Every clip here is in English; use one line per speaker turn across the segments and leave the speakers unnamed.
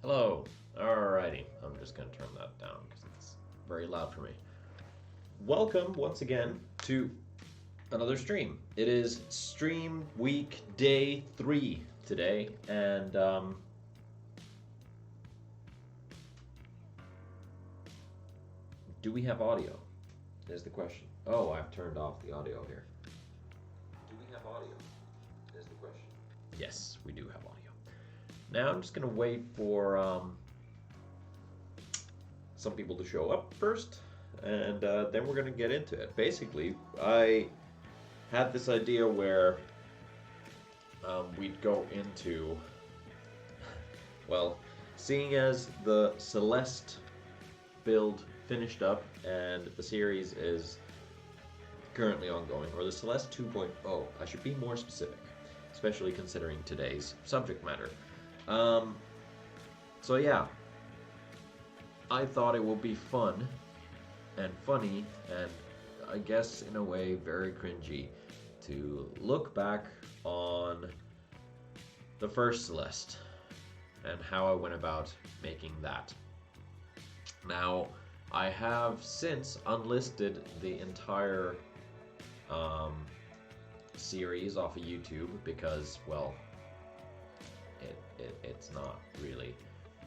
Hello. Alrighty. I'm just going to turn that down because it's very loud for me. Welcome once again to another stream. It is stream week day 3 today, and do we have audio? Is the question. Oh, I've turned off the audio here. Do we have audio? Is the question. Yes, we do have audio. Now I'm just going to wait for some people to show up first, and then we're going to get into it. Basically, I had this idea where we'd go into, well, seeing as the Celeste build finished up and the series is currently ongoing, or the Celeste 2.0, I should be more specific, especially considering today's subject matter. So yeah, I thought it would be fun and funny and I guess in a way very cringy to look back on the first Celeste and how I went about making that. Now, I have since unlisted the entire series off of YouTube because, well, it's not really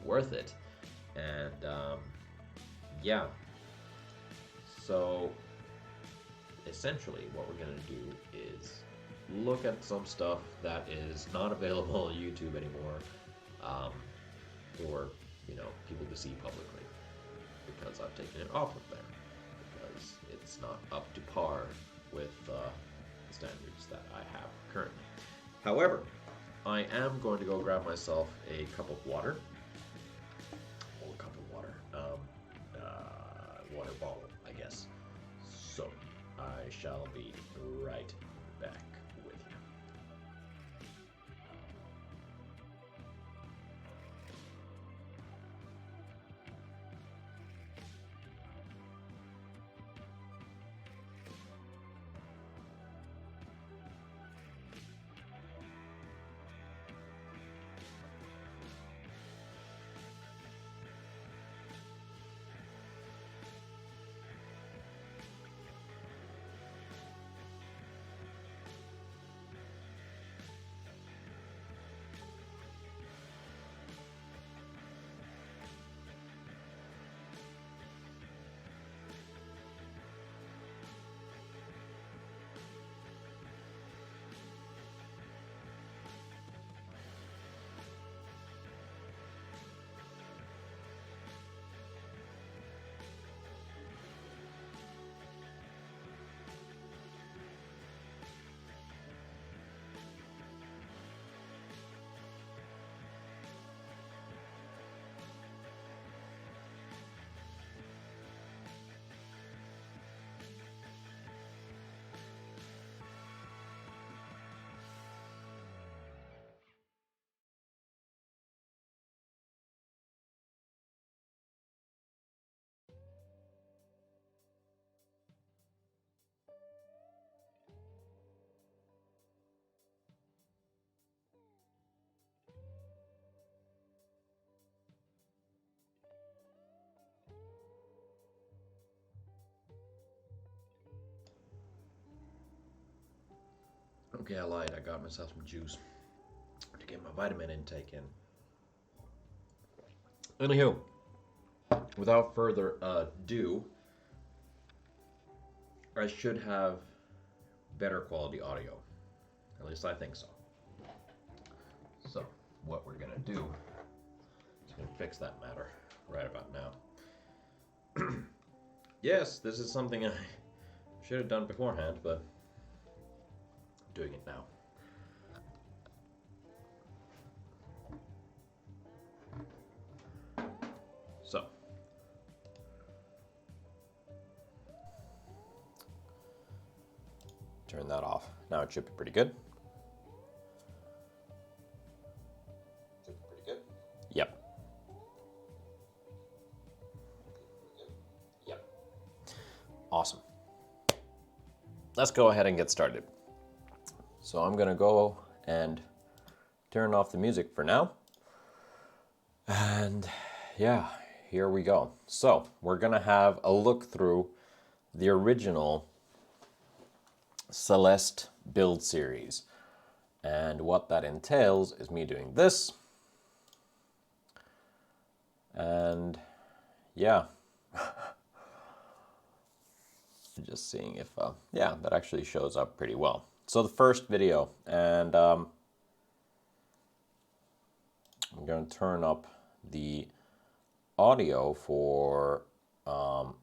worth it. And yeah, so essentially what we're gonna do is look at some stuff that is not available on YouTube anymore, for people to see publicly, because I've taken it off of there because it's not up to par with the standards that I have currently. However, I am going to go grab myself a cup of water. Well, a cup of water. Water bottle, I guess. So, I shall be right back with you. Okay, I lied. I got myself some juice to get my vitamin intake in. Anywho, without further ado, I should have better quality audio. At least I think so. So, what we're gonna do is gonna fix that matter right about now. Yes, this is something I should have done beforehand, but I'm doing it now. So, turn that off. Now it should be pretty good. Should be pretty good? Yep. Yep. Awesome. Let's go ahead and get started. So I'm gonna go and turn off the music for now. And yeah, here we go. So we're gonna have a look through the original Celeste build series. And what that entails is me doing this. And yeah, just seeing if, yeah, that actually shows up pretty well. So the first video, and I'm going to turn up the audio for, oh,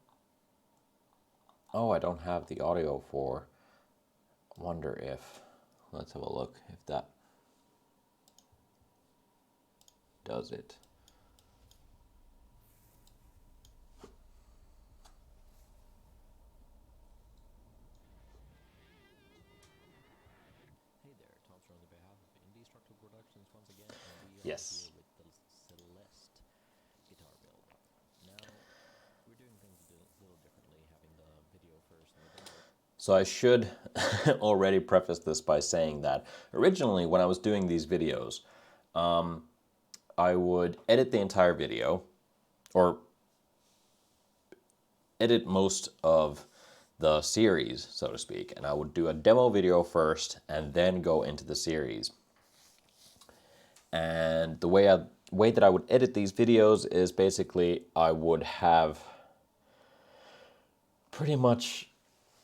I don't have the audio for, wonder if, let's have a look if that does it.
Hey there, Tom's on behalf of Indestructible Productions once again, and we are
Yes.
here with the Celeste guitar build. Now, we're doing things a little differently, having the video first and the demo.
So I should already preface this by saying that originally when I was doing these videos, I would edit the entire video, or edit most of the series, so to speak, and I would do a demo video first and then go into the series. And the way that I would edit these videos is basically I would have pretty much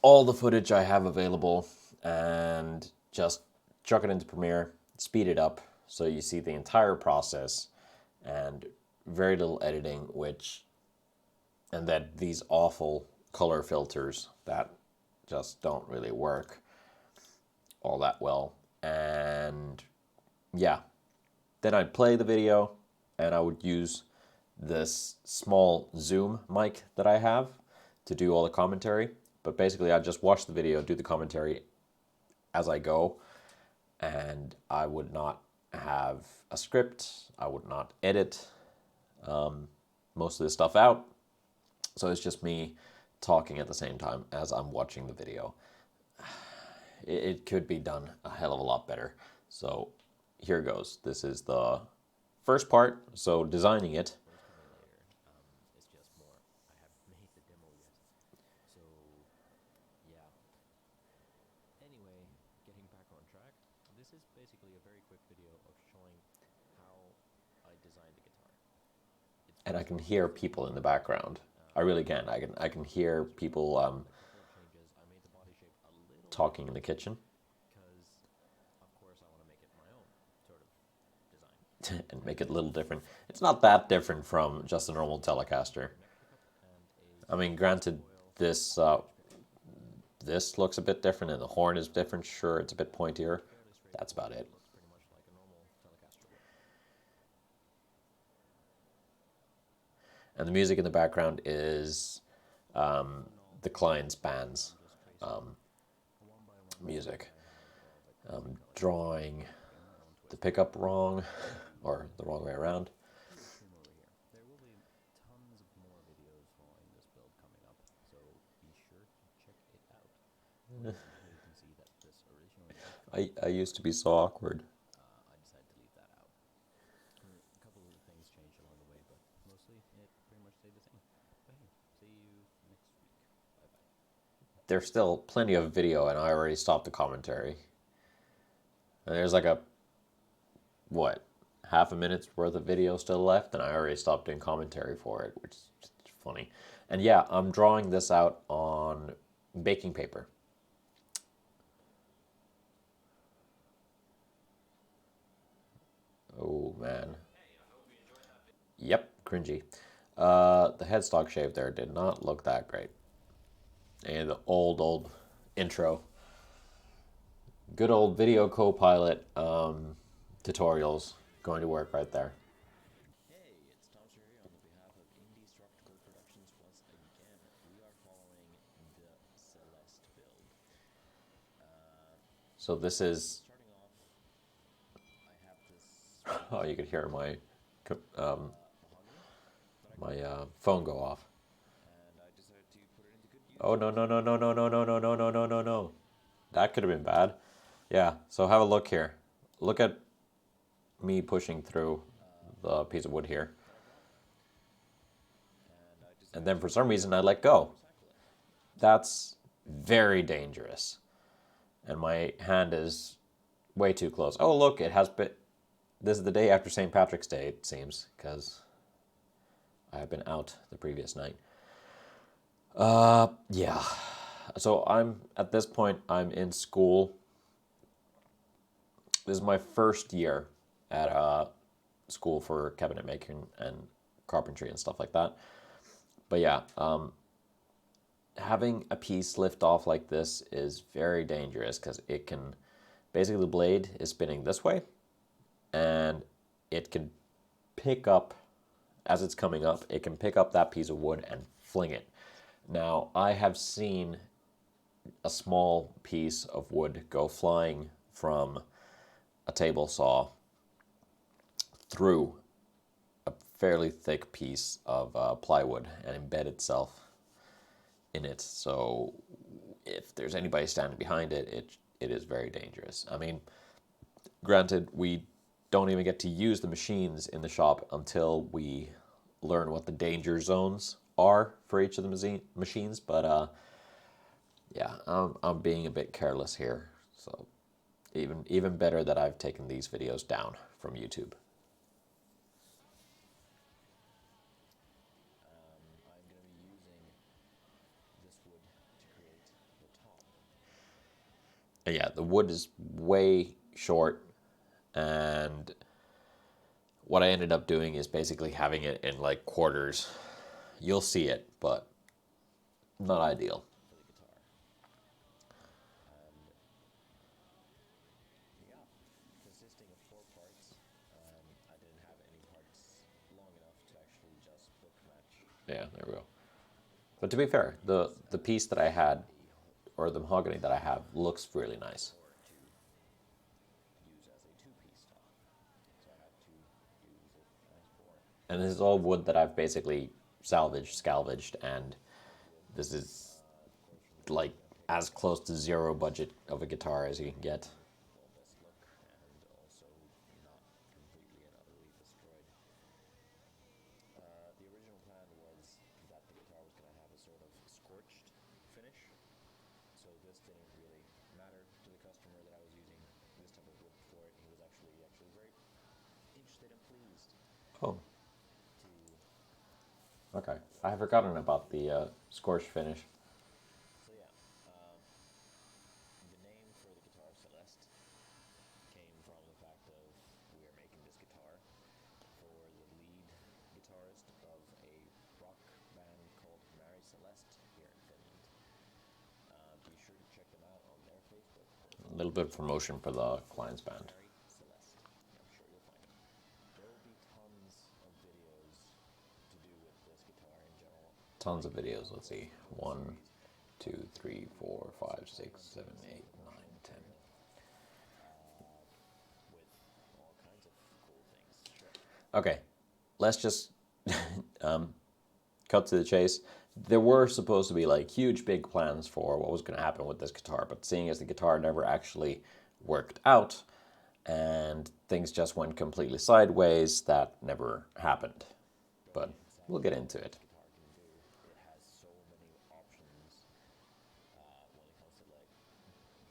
all the footage I have available and just chuck it into Premiere, speed it up so you see the entire process and very little editing, and then these awful color filters that just don't really work all that well. And yeah, then I'd play the video and I would use this small Zoom mic that I have to do all the commentary. But basically I'd just watch the video, do the commentary as I go, and I would not have a script. I would not edit most of this stuff out. So it's just me talking at the same time as I'm watching the video. It could be done a hell of a lot better. So here goes. This is the first part, so designing it.
It's just more, I haven't made the demo yet. So, yeah. Anyway, getting back on track, this is basically a very quick video of showing how I designed the guitar.
And I can hear people in the background. I really can. I can hear people
Changes. I made the body shape a little
talking in the kitchen
because, of course, I want to make it my own sort of design.
and make it a little different. It's not that different from just a normal Telecaster. I mean, granted, this this looks a bit different and the horn is different. Sure, it's a bit pointier. That's about it.
Looks pretty much like a normal Telecaster would.
And the music in the background is the client's band's music. Drawing the pickup wrong, or the wrong way around.
There will be tons of more videos following this build coming up, so be sure to check it out. You can see that this originally
I used to be so awkward.
I decided to leave that out. A couple of things changed along the way, but mostly it pretty much stayed the same. But hey, see you next week. Bye bye.
There's still plenty of video, and I already stopped the commentary. And there's like what, half a minute's worth of video still left, and I already stopped doing commentary for it, which is just funny. And yeah, I'm drawing this out on baking paper. Oh man. Yep, cringy. The headstock shape there did not look that great. And the old intro. Good old Video Copilot tutorials going to work right there.
Hey, it's Tom Sherry on behalf of Indestructible Productions once again. We are following the Celeste build.
So this is,
Starting off, I have this
oh, you could hear my
mahogany,
phone go off.
and I decided to put it into good use.
Oh no no no no no no no no no no no no no. That could have been bad. Yeah, so have a look here. Look at me pushing through the piece of wood here.
And I
And
decided
then for some reason I let go.
recycle it.
That's very dangerous. And my hand is way too close. Oh, look, it has been... This is the day after St. Patrick's Day, it seems, because I have been out the previous night. Yeah. So at this point, I'm in school. This is my first year at school for cabinet making and carpentry and stuff like that. But yeah, having a piece lift off like this is very dangerous because it can, basically the blade is spinning this way and it can pick up, as it's coming up, it can pick up that piece of wood and fling it. Now, I have seen a small piece of wood go flying from a table saw through a fairly thick piece of plywood and embed itself in it. So if there's anybody standing behind it, it is very dangerous. I mean, granted, we don't even get to use the machines in the shop until we learn what the danger zones are for each of the machines, but yeah, I'm being a bit careless here. So even better that I've taken these videos down from YouTube.
I'm going to be using this wood to create the top.
And yeah, the wood is way short, and what I ended up doing is basically having it in like quarters. You'll see it, but not ideal.
For the guitar. And yeah, consisting of 4 parts. I didn't have any parts long enough to actually just book match.
Yeah, there we go. But to be fair, the piece that I had, or the mahogany that I have, looks really nice.
Or to use as a 2-piece top. So I had to use it as 4.
And this is all wood that I've basically salvaged, and this is like as close to zero budget of a guitar as you can get.
Well, best look, and also not completely and utterly destroyed. The original plan was that the guitar was going to have a sort of scorched finish, so this didn't really matter to the customer that I was using this type of wood for it. He was actually very interested and pleased
Oh,
to.
okay. I had forgotten about the scorch finish.
So yeah, the name for the guitar, Celeste, came from the fact of we are making this guitar for the lead guitarist of a rock band called Mary Celeste here in Finland. Be sure to check them out on their Facebook.
A little bit of promotion for the client's band.
Mary Celeste. I'm sure you'll find them. There will be tons of videos to do with this guitar in general.
Tons of videos. Let's see. 1, 2, 3, 4, 5, 6, 7, 8, 9, 10.
With all kinds of cool things. Sure.
Okay, let's just cut to the chase. There were supposed to be like huge big plans for what was going to happen with this guitar, but seeing as the guitar never actually worked out and things just went completely sideways, that never happened. But we'll get into it.
Guitar can do. It has so many options when it comes to like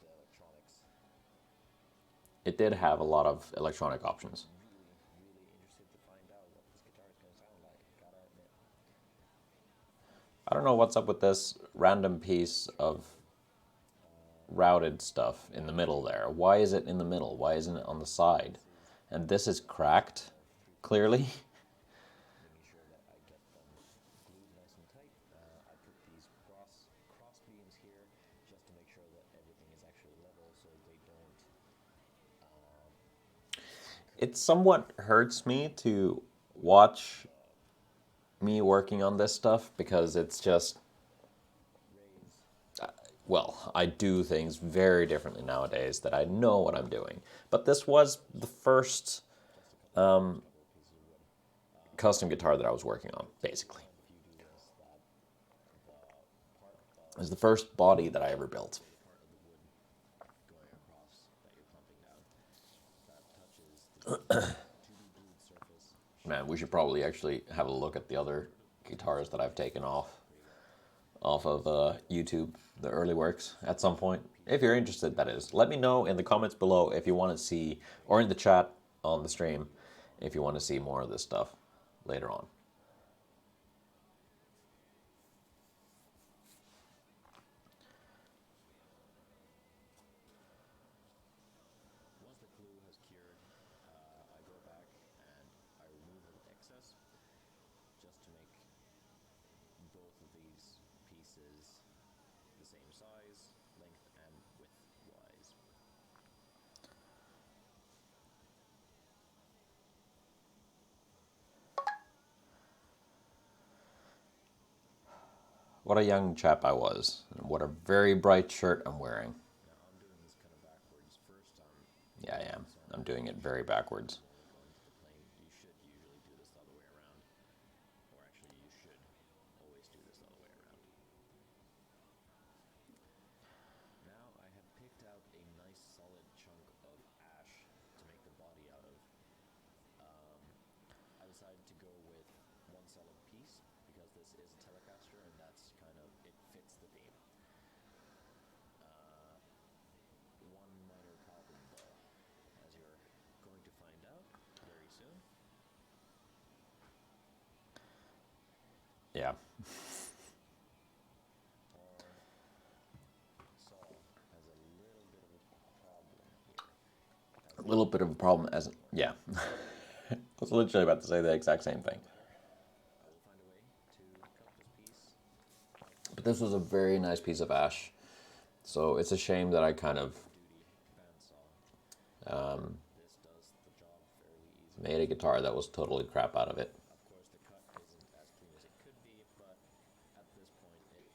the electronics.
It did have a lot of electronic options.
Really interested to find out what this guitar is going to sound like, gotta admit.
I don't know what's up with this random piece of routed stuff in the middle there. Why is it in the middle? Why isn't it on the side? And this is cracked, clearly.
Making sure that I get them glued nice and tight. I put these cross beams here just to make sure that everything is actually level so they don't.
It somewhat hurts me to watch me working on this stuff because it's just, well, I do things very differently nowadays that I know what I'm doing. But this was the first custom guitar that I was working on, basically. It was the first body that I ever built.
Part of the wood going across that you're pumping down that touches the to be glued surface
Man, we should probably actually have a look at the other guitars that I've taken off of YouTube, the early works, at some point. If you're interested, that is. Let me know in the comments below if you want to see, or in the chat on the stream, if you want to see more of this stuff later on.
Once the glue has cured, I go back and I remove the excess just to make both of these pieces the same size, length, and width-wise.
What a young chap I was. And what a very bright shirt I'm wearing.
Now I'm doing this kind of backwards. First,
Yeah, I am. I'm doing it very backwards.
going to the plane. You should usually do this the other way around. Or actually, you should always do this the other way around. Now I have picked out a nice solid chunk of ash to make the body out of. I decided to go with one solid piece because this is a Telecaster and that's kind of, it fits the theme. One minor problem though, as you're going to find out very soon.
Yeah.
Saw has a little bit of a problem here.
A little bit of a problem as... Yeah. I was literally about to say the exact same thing.
I will find a way to cut this piece.
But this was a very nice piece of ash. So it's a shame that I kind of
Duty bandsaw. This does the job fairly easily.
made a guitar that was totally crap out of it.
Of course, the cut isn't as clean as it could be, but at this point, it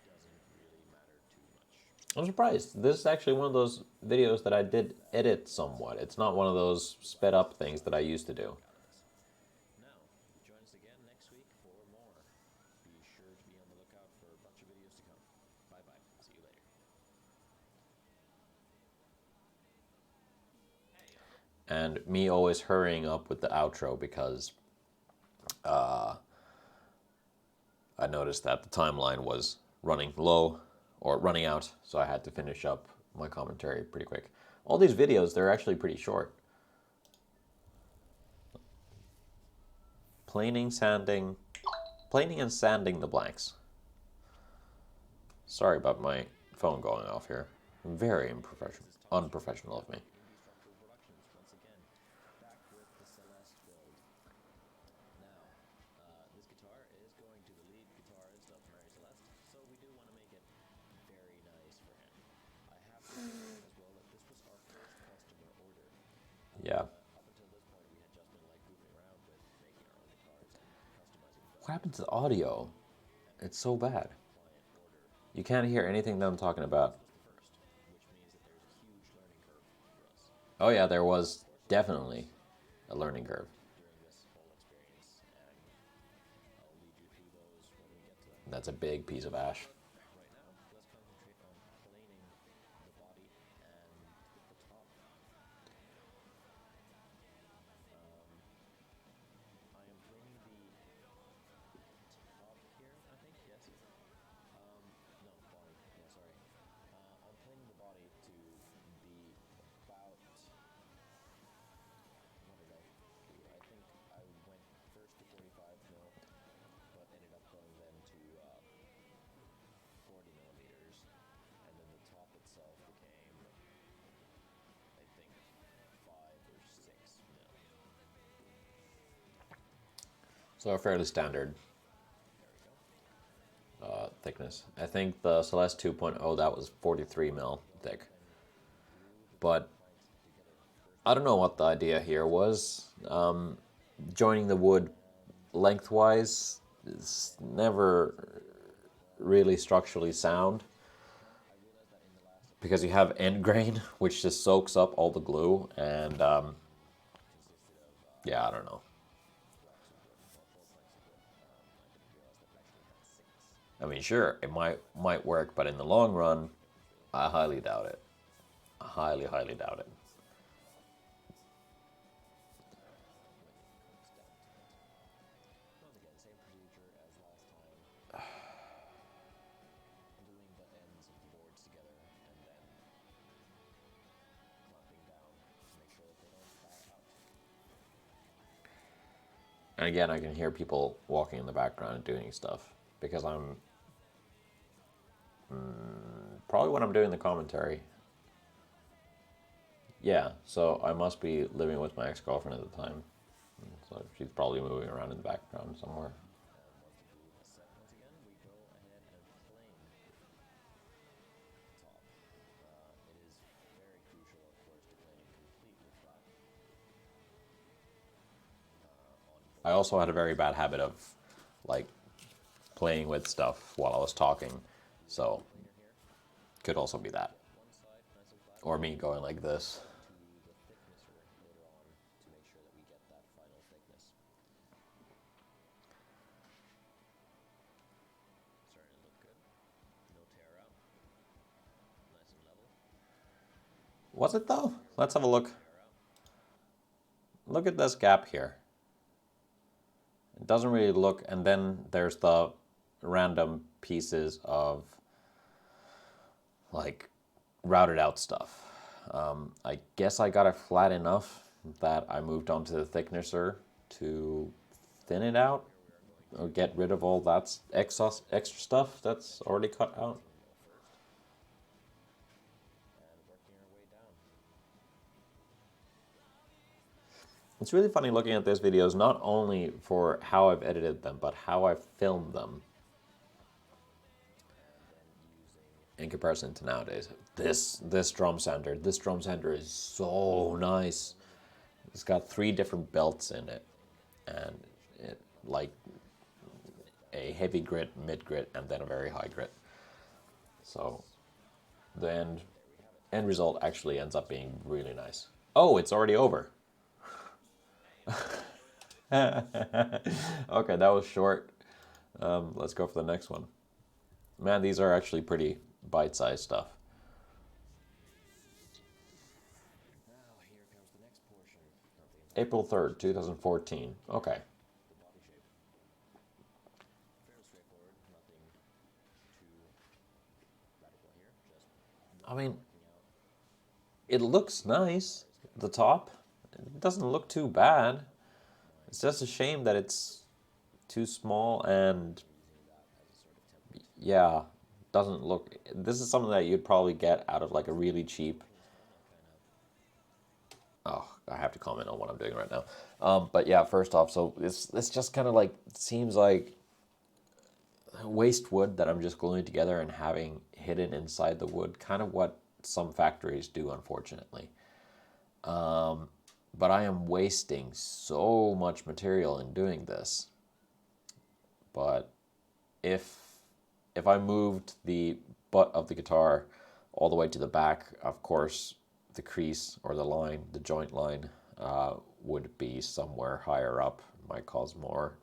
doesn't really matter too much.
I'm surprised. This is actually one of those videos that I did edit somewhat. It's not one of those sped up things that I used to do.
Now, join us again next week for more. Be sure to be on the lookout for a bunch of videos to come. Bye-bye. See you later.
And me always hurrying up with the outro because I noticed that the timeline was running low or running out, so I had to finish up my commentary pretty quick. All these videos, they're actually pretty short. Planing and sanding the blanks. Sorry about my phone going off here. Very unprofessional of me.
Indestructible Productions, once again, back with the Celeste build. Now, this guitar is going to the lead guitarist of Mary Celeste, so we do want to make it very nice for him. I have to say as well that this was our first customer order.
Yeah.
Up until this point, we had just been like goofing around with making our own guitars and customizing them.
What happened to the audio? It's so bad.
Client order
You can't hear anything that I'm talking about.
was the first, which means that there's a huge learning curve for us
Oh yeah, there was definitely a learning curve.
during this whole experience, and I'll lead you through those when we get to them.
That's a big piece of ash.
Right now, let's concentrate on planing the body and the top. I am planing the top here, I think, yes. No, body, yeah, sorry. I'm planing the body to be about, what did I do? I think I went first to 45 mil, but ended up going then to 40 millimeters, and then the top itself became, I think, 5 or 6 mil.
So a fairly standard
There we go.
thickness. I think the Celeste 2.0, that was 43 mil thick. But I don't know what the idea here was. Joining the wood lengthwise is never really structurally sound because you have end grain, which just soaks up all the glue, and yeah, I don't know. I mean, sure, it might work, but in the long run, I highly doubt it. I highly doubt it. And again, I can hear people walking in the background and doing stuff because I'm probably when I'm doing the commentary. Yeah, so I must be living with my ex-girlfriend at the time. So she's probably moving around in the background somewhere.
Want to do a set once again, we go ahead and plane top. It is very crucial, of course, to planing completely flat.
I also had a very bad habit of like playing with stuff while I was talking, so could also be that.
One side nice and flat.
Or me going like this.
To the thicknesser later on to make sure that we get that final thickness. Starting to look good. No tear out. Nice and level.
Was it though? Let's have a look.
Tear out.
Look at this gap here. It doesn't really look, and then there's the random pieces of like routed out stuff. I guess I got it flat enough that I moved on to the thicknesser to thin it out or get rid of all that extra stuff that's already cut out.
And working our way down.
It's really funny looking at these videos, not only for how I've edited them, but how I've filmed them in comparison to nowadays. This drum sander is so nice. It's got 3 different belts in it, and it like a heavy grit, mid grit, and then a very high grit. So the end result actually ends up being really nice. Oh, it's already over. Okay, that was short. Let's go for the next one. Man, these are actually pretty bite-sized stuff.
Now here comes the next portion.
April 3rd, 2014. Okay.
The body shape. Fairly straightforward. Nothing too radical here. Just
I mean, it looks nice. The top. It doesn't look too bad. It's just a shame that it's too small and yeah, doesn't look. This is something that you'd probably get out of like a really cheap. Oh, I have to comment on what I'm doing right now. But yeah, first off, so it's just kind of like seems like waste wood that I'm just gluing together and having hidden inside the wood. Kind of what some factories do, unfortunately. But I am wasting so much material in doing this. But if I moved the butt of the guitar all the way to the back, of course, the crease or the line, the joint line, would be somewhere higher up. Might cause more.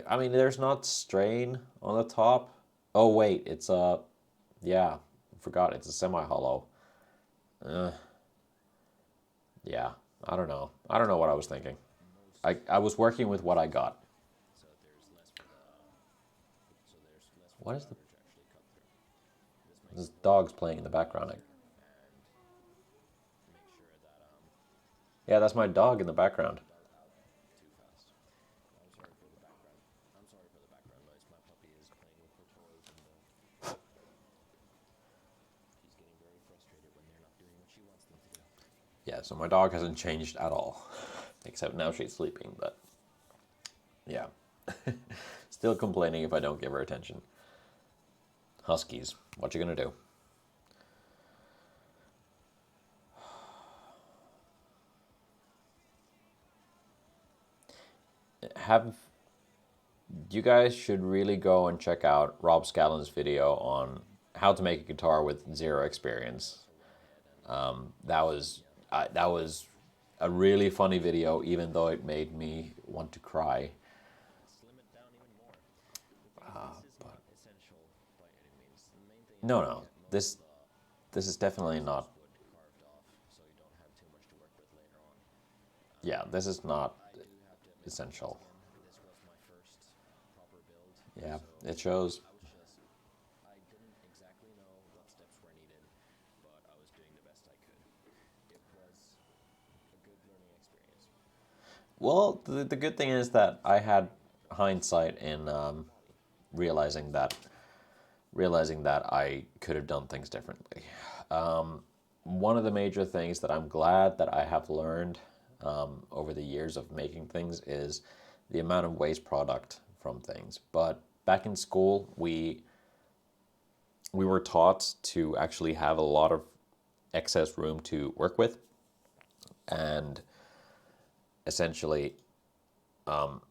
I mean, there's not strain on the top. Oh wait, it's a, yeah, I forgot, it's a semi-hollow. Yeah, I don't know. I don't know what I was thinking. I was working with what I got.
so there's less for the
What is the?
average actually cut through.
This dog's playing in the background.
And make sure that
Yeah, that's my dog in the background.
dog out too fast. I'm sorry for the background. I'm sorry for the background noise. My puppy is playing with her toys and she's getting very frustrated when they're not doing what she wants them to do.
Yeah, so my dog hasn't changed at all, except now she's sleeping. But yeah, still complaining if I don't give her attention. Huskies, what you gonna do? You guys should really go and check out Rob Scallon's video on how to make a guitar with zero experience. That was a really funny video, even though it made me want to cry.
Slim it down even more. This is not essential by any means. The main thing
No, this is definitely not.
wood carved off so you don't have too much to work with later on.
Yeah, this is not
I do have to admit,
essential.
this was my first proper build.
Yeah,
so
it shows.
I didn't exactly know what steps were needed, but I was doing the best I could. It was a good learning experience.
Well, the good thing is that I had hindsight in realizing that I could have done things differently. One of the major things that I'm glad that I have learned over the years of making things is the amount of waste product from things. But back in school, we were taught to actually have a lot of excess room to work with, and essentially, um,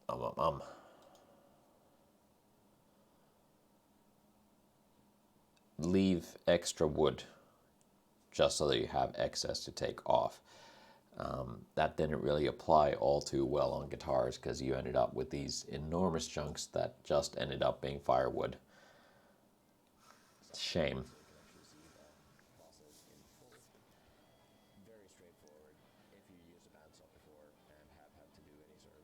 um, um, um, leave extra wood just so that you have excess to take off. That didn't really apply all too well on guitars because you ended up with these enormous chunks that just ended up being firewood. Shame.
So you can actually see the process in full. Very straightforward. If you used a bandsaw before and have had to do any sort of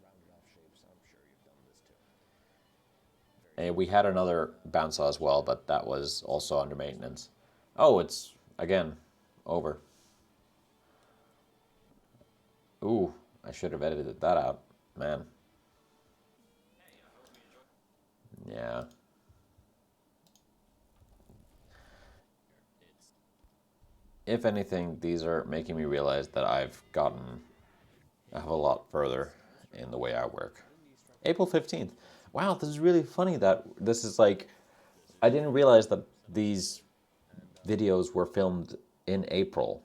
rounded off shapes, I'm sure you've done this too.
And we had another bandsaw as well, but that was also under maintenance. Oh, it's, again, over. Ooh, I should have edited that out, man. Yeah. If anything, these are making me realize that I have a lot further in the way I work. April 15th. Wow, this is really funny that this is like, I didn't realize that these videos were filmed in April,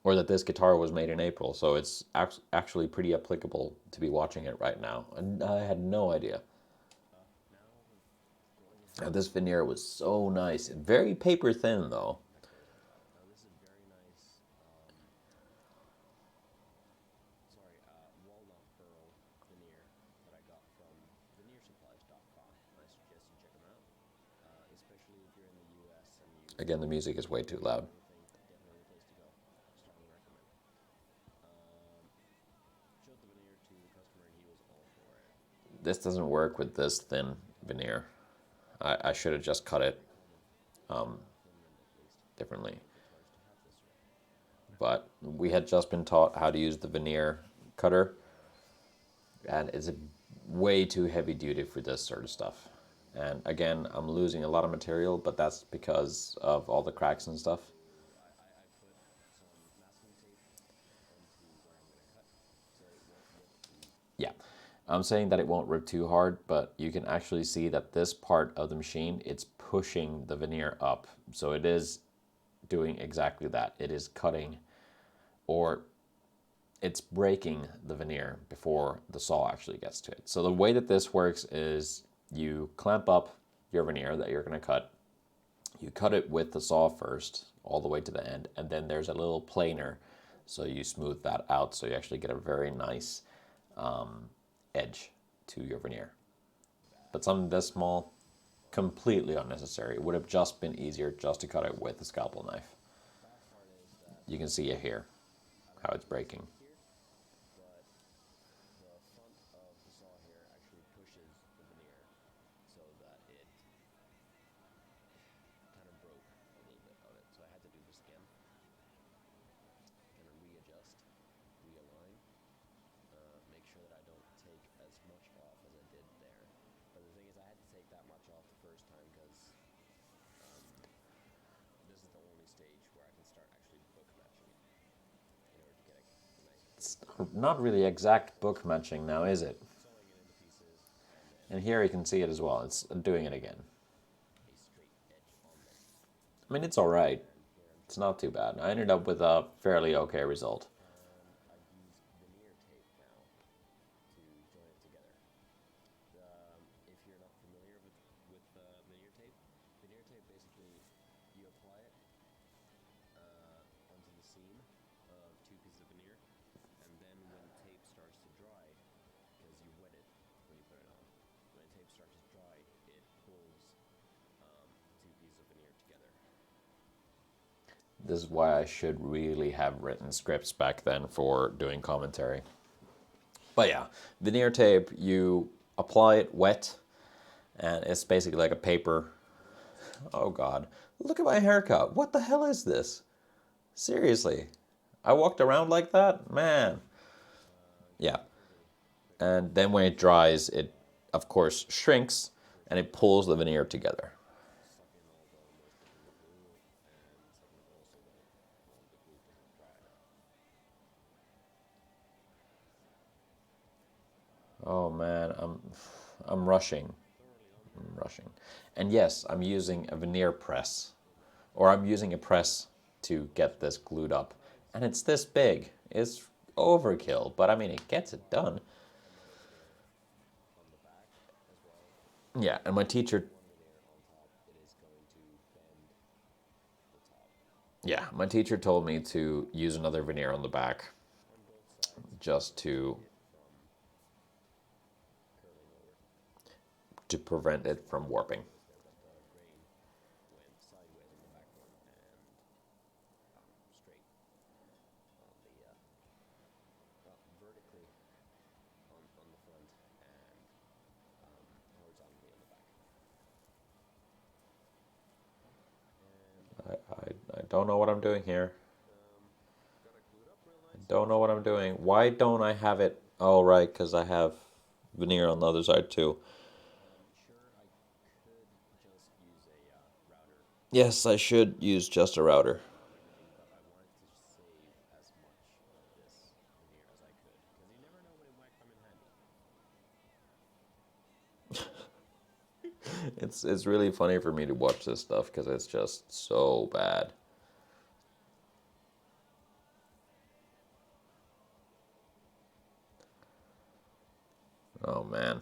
or that this guitar was made in April, so it's actually pretty applicable to be watching it right now. And I had no idea. And this veneer was so nice. Very paper thin, though.
Now this is a very nice, walnut burl veneer that I got from veneersupplies.com. I suggest you check them out, especially if you're in the US and you
Again, the music is way too loud.
definitely the place to go. Strongly recommend. Showed the veneer to the customer and he was all for it.
This doesn't work with this thin veneer. I should have just cut it differently. But we had just been taught how to use the veneer cutter, and it's way too heavy duty for this sort of stuff. And again, I'm losing a lot of material, but that's because of all the cracks and stuff.
I put some masking tape onto where I'm going to cut so it won't rip too.
Yeah, I'm saying that it won't rip too hard, but you can actually see that this part of the machine, it's pushing the veneer up. So it is doing exactly that. It is cutting, or it's breaking the veneer before the saw actually gets to it. So the way that this works is you clamp up your veneer that you're going to cut. You cut it with the saw first, all the way to the end, and then there's a little planer, so you smooth that out, so you actually get a very nice edge to your veneer. But something this small, completely unnecessary. It would have just been easier just to cut it with a scalpel knife. You can see it here, how it's breaking.
But the front of the saw here actually pushes the veneer so that it kind of broke a little bit of it. So I had to do this again. Kind of readjust, realign, make sure that I don't take as much off as I did there. But the thing is, I had to take that much off the first time because this is the only stage where I can start actually book matching in order to get a nice.
It's not really exact book matching now, is it?
Sewing it into pieces
And here you can see it as well. It's doing it again.
a straight edge on them.
I mean, it's all right. It's not too bad. I ended up with a fairly okay result.
I use veneer tape now to join it together. If you're not familiar with veneer tape basically you apply it onto the seam of two pieces of veneer, and then when tape starts to dry, because you wet it when you put it on, when tape starts to dry, it pulls two pieces of veneer together.
This is why I should really have written scripts back then for doing commentary. But yeah, veneer tape, you apply it wet, and it's basically like a paper. Oh God, look at my haircut. What the hell is this? Seriously, I walked around like that, man. Yeah. And then when it dries, it, of course, shrinks, and it pulls the veneer together. Oh man, I'm rushing. I'm rushing. And yes, I'm using a veneer press, or I'm using a press to get this glued up. And it's this big. It's overkill, but I mean, it gets it done. Yeah, and my teacher, yeah, my teacher told me to use another veneer on the back just to prevent it from warping. I don't know what I'm doing here. I don't know what I'm doing. Why don't I have it? Oh, right, because I have veneer on the other side too. Yes, I should use just a router. It's really funny for me to watch this stuff because it's just so bad. Oh man.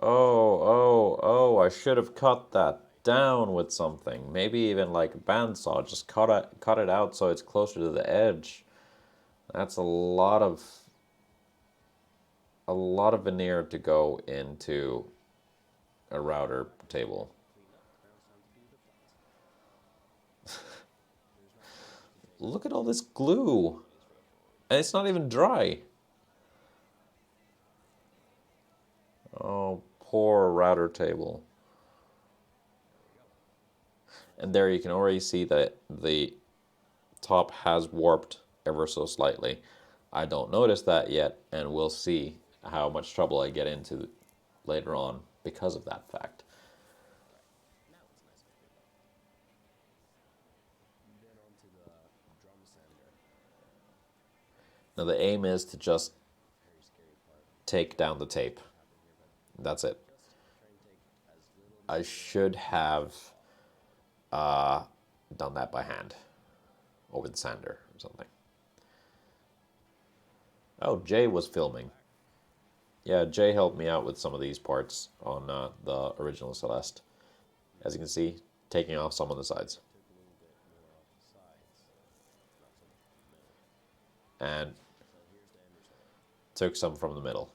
Oh, I should have cut that down with something. Maybe even like a bandsaw. Just cut it out so it's closer to the edge. That's a lot of veneer to go into a router table. Look at all this glue. And it's not even dry. Oh, poor router table. And there you can already see that the top has warped ever so slightly. I don't notice that yet, and we'll see how much trouble I get into later on because of that fact. Now the aim is to just take down the tape. That's it. I should have done that by hand or with sander or something. Oh, Jay was filming. Yeah, Jay helped me out with some of these parts on the original Celeste. As you can see, taking off some on the sides. And took some from the middle.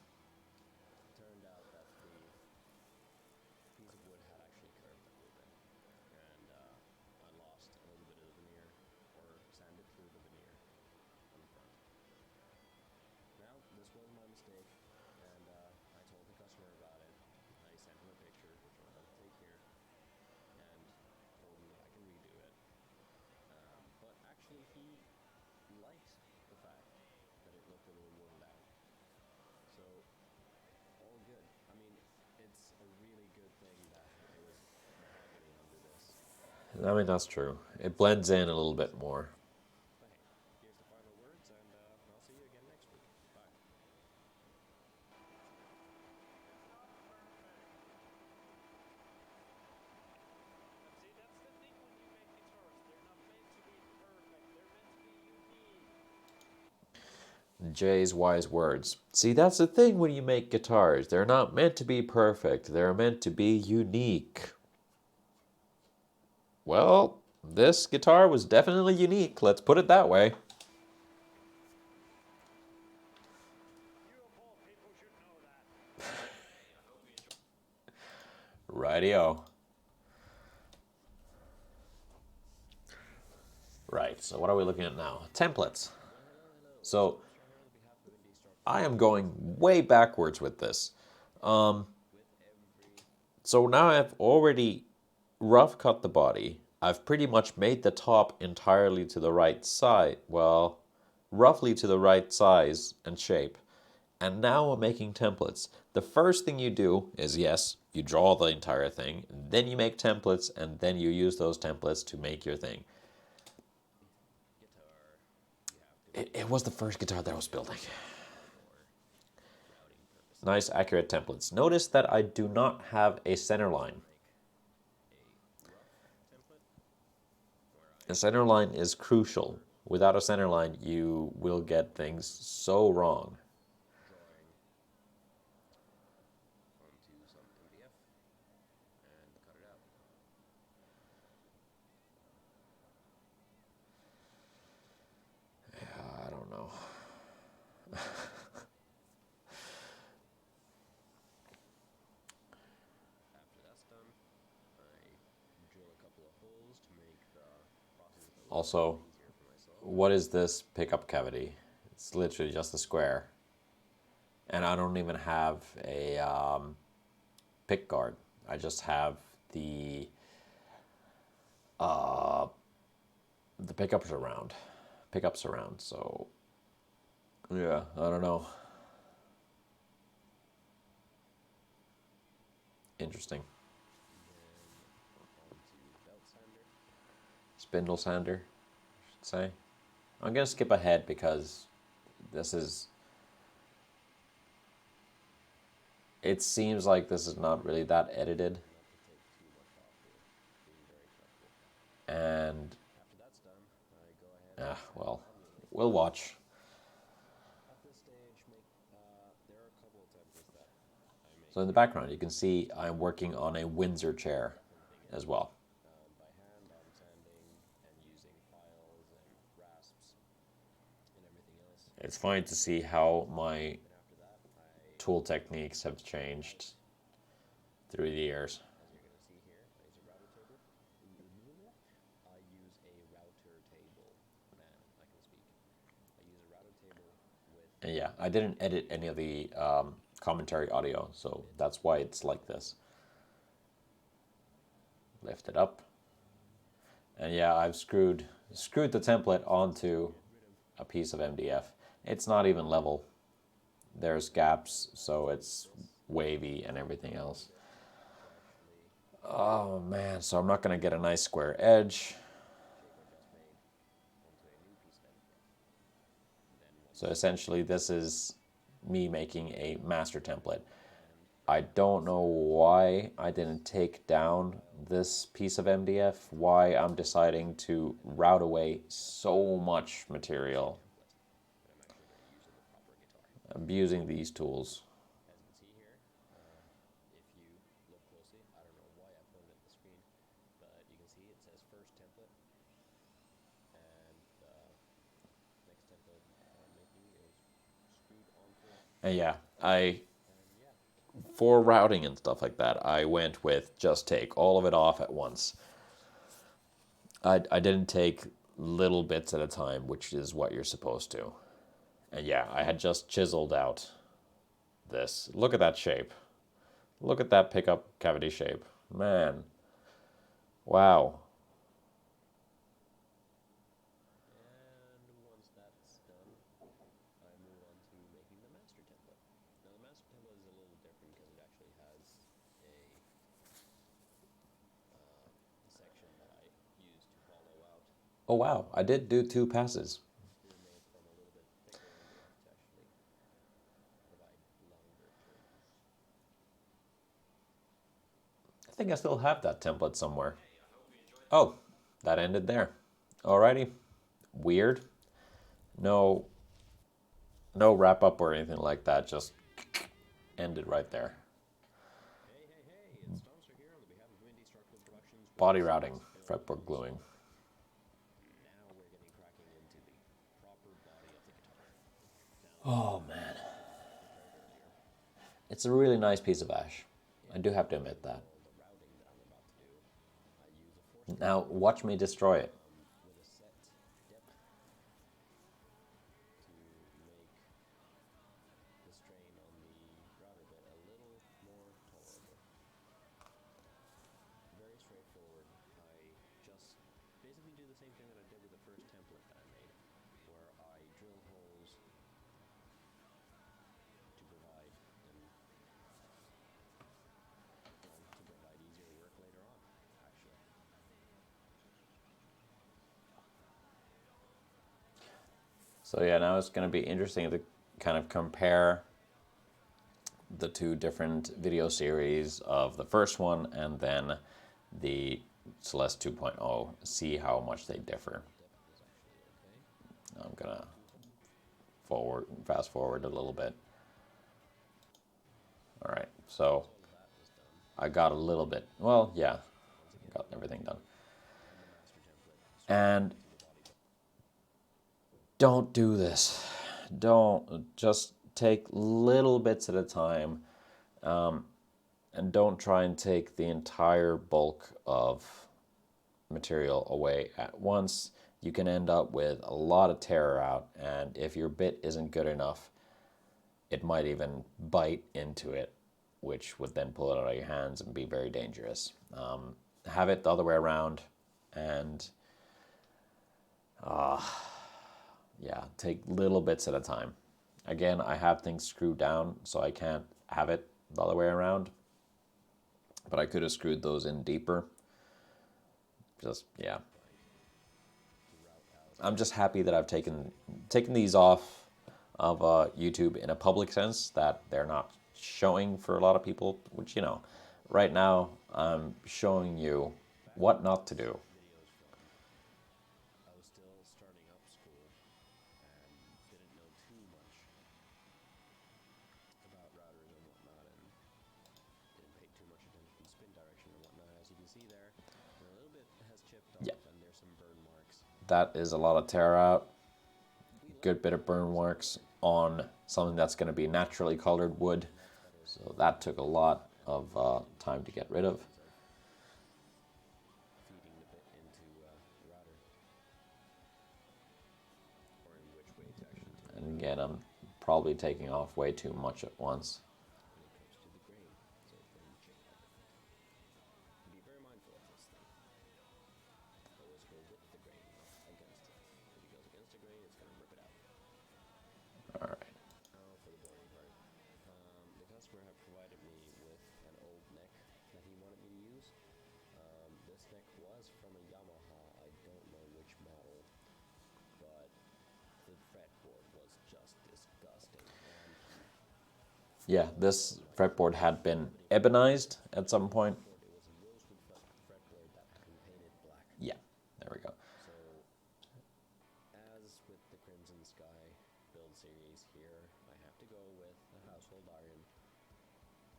I mean, that's true. It blends in a little bit more. Jay's wise words. See, that's the thing when you make guitars. They're not meant to be perfect, they're meant to be unique. Well, this guitar was definitely unique, let's put it that way. Rightio. Right, so what are we looking at now? Templates. So, I am going way backwards with this. So now I've already rough cut the body. I've pretty much made the top entirely to the right side. Well, roughly to the right size and shape. And now I'm making templates. The first thing you do is, yes, you draw the entire thing, then you make templates, and then you use those templates to make your thing. It was the first guitar that I was building. Nice, accurate templates. Notice that I do not have a center line. A center line is crucial. Without a center line, you will get things so wrong. I don't know. Also, what is this pickup cavity? It's literally just a square. And I don't even have a pick guard. I just have the pickups around. So yeah, I don't know. Interesting. Spindle sander, I should say. I'm gonna skip ahead because this is. It seems like this is not really that edited. And well, we'll watch. So in the background, you can see I'm working on a Windsor chair as well. It's fine to see how my tool techniques have changed through the years. And yeah, I didn't edit any of the commentary audio, so that's why it's like this. Lift it up. And yeah, I've screwed the template onto a piece of MDF. It's not even level. There's gaps, so it's wavy and everything else. Oh man, so I'm not gonna get a nice square edge. So essentially this is me making a master template. I don't know why I didn't take down this piece of MDF, why I'm deciding to route away so much material. Abusing these tools. And yeah, for routing and stuff like that, I went with just take all of it off at once. I didn't take little bits at a time, which is what you're supposed to. And yeah, I had just chiseled out this. Look at that shape. Look at that pickup cavity shape. Man. Wow. Oh wow, I did do 2 passes. I think I still have that template somewhere. Oh, that ended there. Alrighty. Weird. No wrap up or anything like that, just ended right there. Body routing, fretboard gluing. Oh man. It's a really nice piece of ash. I do have to admit that. Now watch me destroy it.
same thing that I did with the first template that I made, where I drill holes to provide easier work later on, actually.
So yeah, now it's going to be interesting to kind of compare the two different video series of the first one and then the Celeste 2.0, see how much they differ. I'm going to fast forward a little bit. All right, so I got a little bit, well, yeah, got everything done. And don't do this. Don't, just take little bits at a time, and don't try and take the entire bulk of material away at once. You can end up with a lot of tear out, and if your bit isn't good enough, it might even bite into it, which would then pull it out of your hands and be very dangerous. Have it the other way around, and yeah, take little bits at a time. Again, I have things screwed down, so I can't have it the other way around, but I could have screwed those in deeper. Just, yeah. I'm just happy that I've taken these off of YouTube in a public sense, that they're not showing for a lot of people, which, you know, right now I'm showing you what not to do.
I was still starting up school and didn't know too much about routers and whatnot, and didn't pay too much attention to spin direction and whatnot. As you can see there, a little bit has chipped off,
Yeah.
and there's some burn marks.
That is a lot of tear out. Good bit of burn marks on something that's going to be naturally colored wood. So that took a lot of time to get rid of.
Feeding the bit into the router, or in which way it's actually taken.
And again, I'm probably taking off way too much at once.
When it comes to the grain, so then you check everything. Be very mindful of this thing. Always go with the grain, not against it. If it goes against the grain, it's going to rip it out.
All right.
Now for the boring part. The customer had provided me with an old neck that he wanted me to use. This neck was from a Yamaha, I don't know which model, but the fretboard was just disgusting. And
Yeah, this fretboard had been ebonized at some point.
it was a rosewood fretboard that had been painted black.
Yeah, there we go.
So, as with the Crimson Sky build series here, I have to go with a household iron,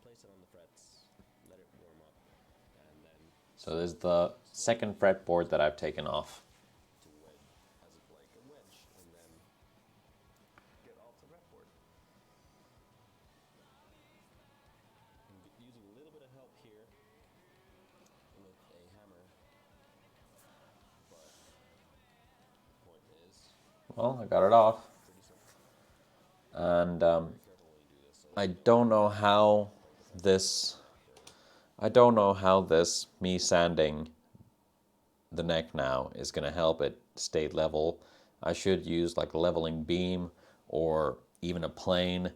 place it on the frets, let it warm up, and then
So there's the second fretboard that I've taken off.
to wedge as it like a wedge, and then get off the fretboard. I'm using a little bit of help here with a hammer, but the point is
Well, I got it off.
pretty simple.
And
Careful when you do this. So
I don't know how this, me sanding the neck now, is going to help it stay level. I should use like a leveling beam or even a plane,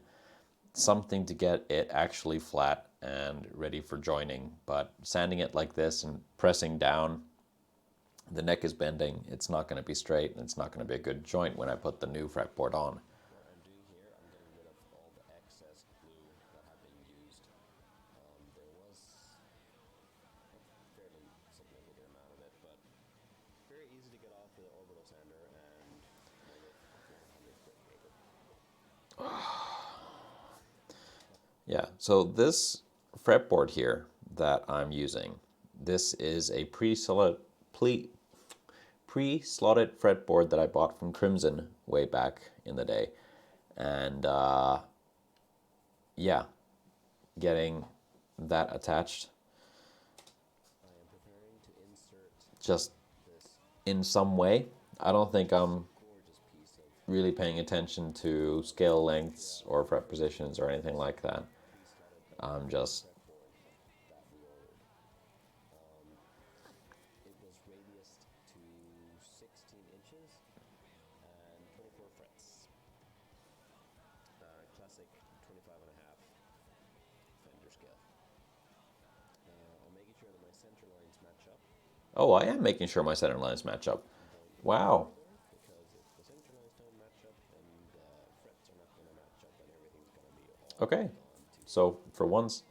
something to get it actually flat and ready for joining. But sanding it like this and pressing down, the neck is bending, it's not going to be straight, and it's not going to be a good joint when I put the new fretboard on.
what I'm doing here, I'm getting rid of all the excess glue that had been used. There was a fairly significant amount of it, but very easy to get off with an orbital sander and mill it 100 quick paper.
Yeah, so this fretboard here that I'm using, this is a pre-slotted fretboard that I bought from Crimson way back in the day. And yeah, getting that attached
I am preparing to insert
just
this
in some way. I don't think I'm
gorgeous piece of
really paying attention to scale lengths or fret positions or anything like that.
pre-slotted
I'm just,
fretboard that we ordered. It was radiused to 6 scale. I'm making sure that my center lines match up.
Oh, I am making sure my center lines match up. Wow.
Because if the center lines don't match up, then the frets are not going to match up, and everything's going to be all
Okay.
gone to.
So for once,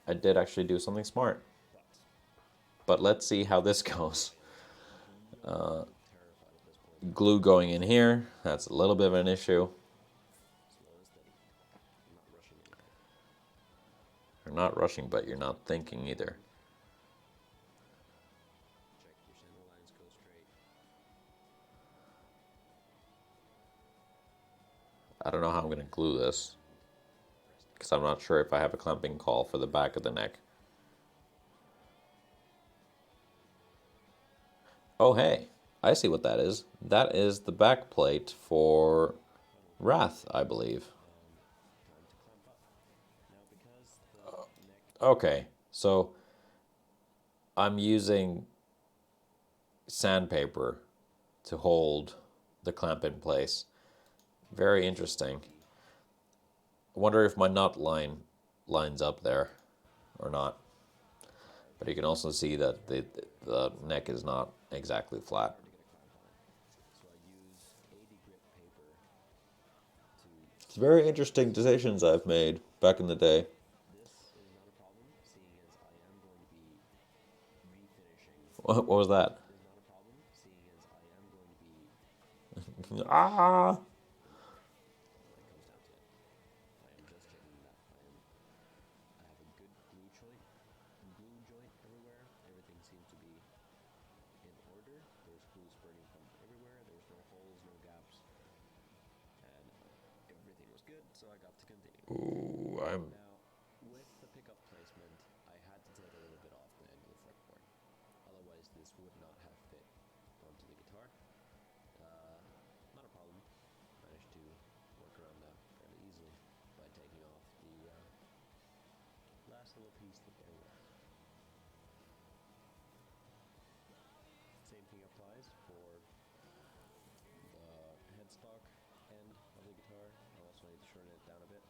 I did actually do something smart.
But
But let's see how this goes.
terrified at this point.
Glue going in here. That's a little bit of an issue.
Slow and steady. I'm not rushing anything.
You're not rushing, but you're not thinking either.
Check your center lines go straight.
I don't know how I'm going to glue this, because I'm not sure if I have a clamping call for the back of the neck. Oh, hey, I see what that is. That is the back plate for Wrath, I believe.
Time to clamp up. Now because the neck
Okay, so I'm using sandpaper to hold the clamp in place. Very interesting. I wonder if my nut line lines up there or not. But you can also see that the neck is not exactly flat.
to get a clamp on it. So I use 80 grit paper to.
It's very interesting decisions I've made back in the day.
This is not a problem, seeing as I am going to be refinishing.
What was that?
Is not a problem, seeing as I am going to be
Ah!
when it comes down to it. I am just checking that I have a good glue joint everywhere. Everything seems to be in order. There's glue spurting from everywhere. There's no holes, no gaps, and everything was good. So I got to continue.
Ooh, I'm.
Now, with the pickup placement, I had to take a little bit off the end of the fretboard. Otherwise, this would not have fit onto the guitar. Not a problem. Managed to work around that fairly easily by taking off the last little piece that there was. Same thing applies for the headstock end of the guitar. I also need to shorten it down a bit.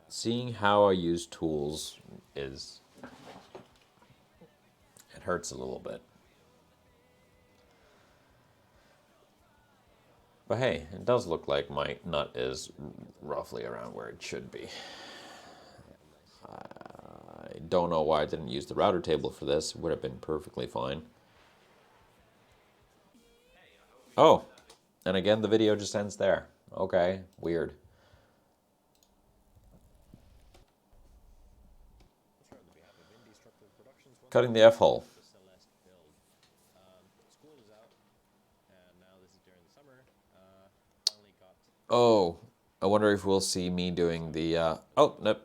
Seeing how I use tools is. It hurts a little bit. But hey, it does look like my nut is roughly around where it should be. I don't know why I didn't use the router table for this. It would have been perfectly fine. Oh, and again, the video just ends there. Okay, weird. Cutting the F-hole.
The Celeste build. School is out, and now this is during the summer. Finally got.
Oh, I wonder if we'll see me doing the, oh, nope.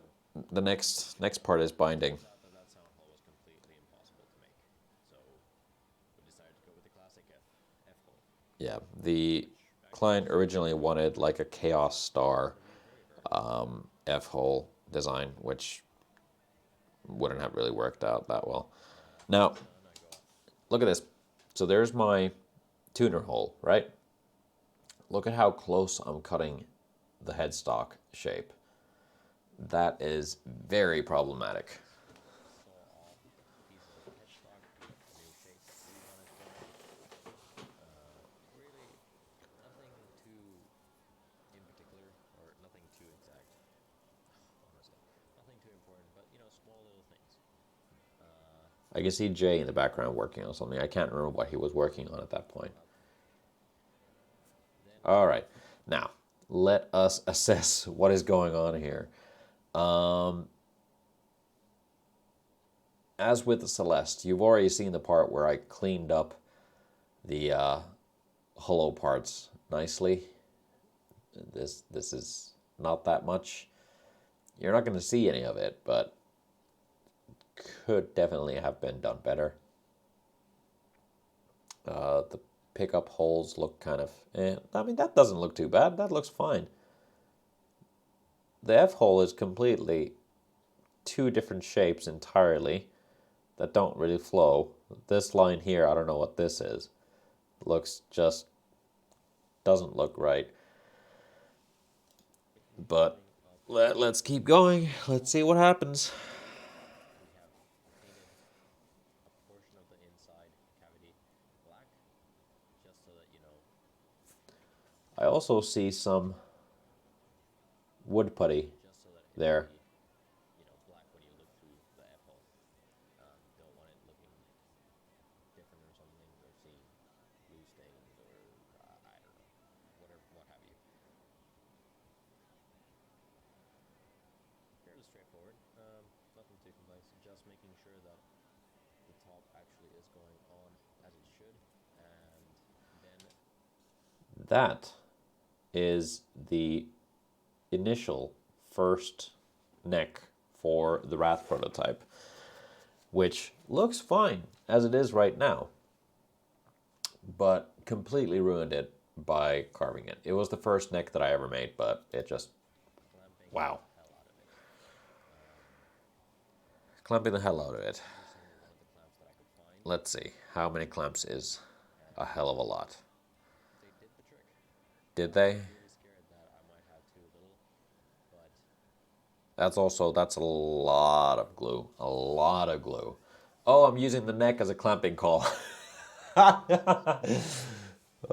The next part is binding.
That sound hole was completely impossible to make, so we decided to go with the classic F hole.
Yeah, the client originally wanted like a Chaos Star F-hole design, which wouldn't have really worked out that well. Now, look at this. So there's my tuner hole, right? Look at how close I'm cutting the headstock shape. That is very problematic.
Really, nothing too in particular, or nothing too exact. Honestly, nothing too important, but small little things.
I can see Jay in the background working on something. I can't remember what he was working on at that point. All right, now let us assess what is going on here. As with the Celeste, you've already seen the part where I cleaned up the hollow parts nicely. This is not that much. You're not going to see any of it, but could definitely have been done better. The pickup holes look kind of, I mean, that doesn't look too bad. That looks fine. The F-hole is completely two different shapes entirely that don't really flow. This line here, I don't know what this is. Looks just, doesn't look right. But Let's keep going. Let's see what happens.
We have painted a portion of the inside cavity black, just so that you know.
I also see some wood putty
Just so that it
there.
will be, black when you look through the F-hole. Don't want it looking different or something, or seeing blue stains, or I don't know, whatever, what have you. Fairly straightforward. Nothing too complex. Just making sure that the top actually is going on as it should, and then
That is the initial first neck for the Wrath prototype, which looks fine as it is right now, but completely ruined it by carving it. It was the first neck that I ever made, but it just,
clamping
wow.
the hell out of it.
Clamping the hell out of it.
Using one of the clamps that I could find,
Let's see, how many clamps is
and
a hell of a lot.
they did the trick.
Did they?
Really scared that I might have too little, but
That's a lot of glue. A lot of glue. Oh, I'm using the neck as a clamping call.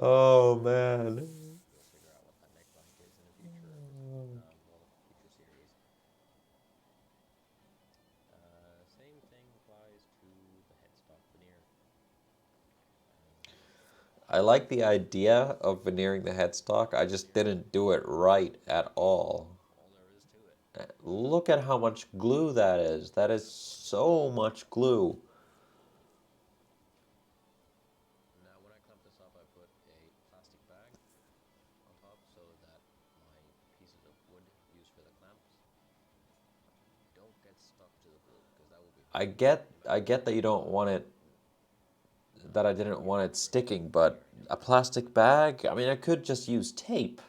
Oh man.
we'll figure out what that neck blank is in a future episode. Future series. Same thing applies to the headstock veneer.
I like the idea of veneering the headstock. I just didn't do it right at all.
All there is to it.
Look at how much glue that is. That is so much glue.
Now, when I clamp this up, I put a plastic bag on top so that my pieces of wood used for the clamps don't get stuck to the glue, because that will be.
I get that you don't want it, that I didn't want it sticking, but a plastic bag? I mean, I could just use tape.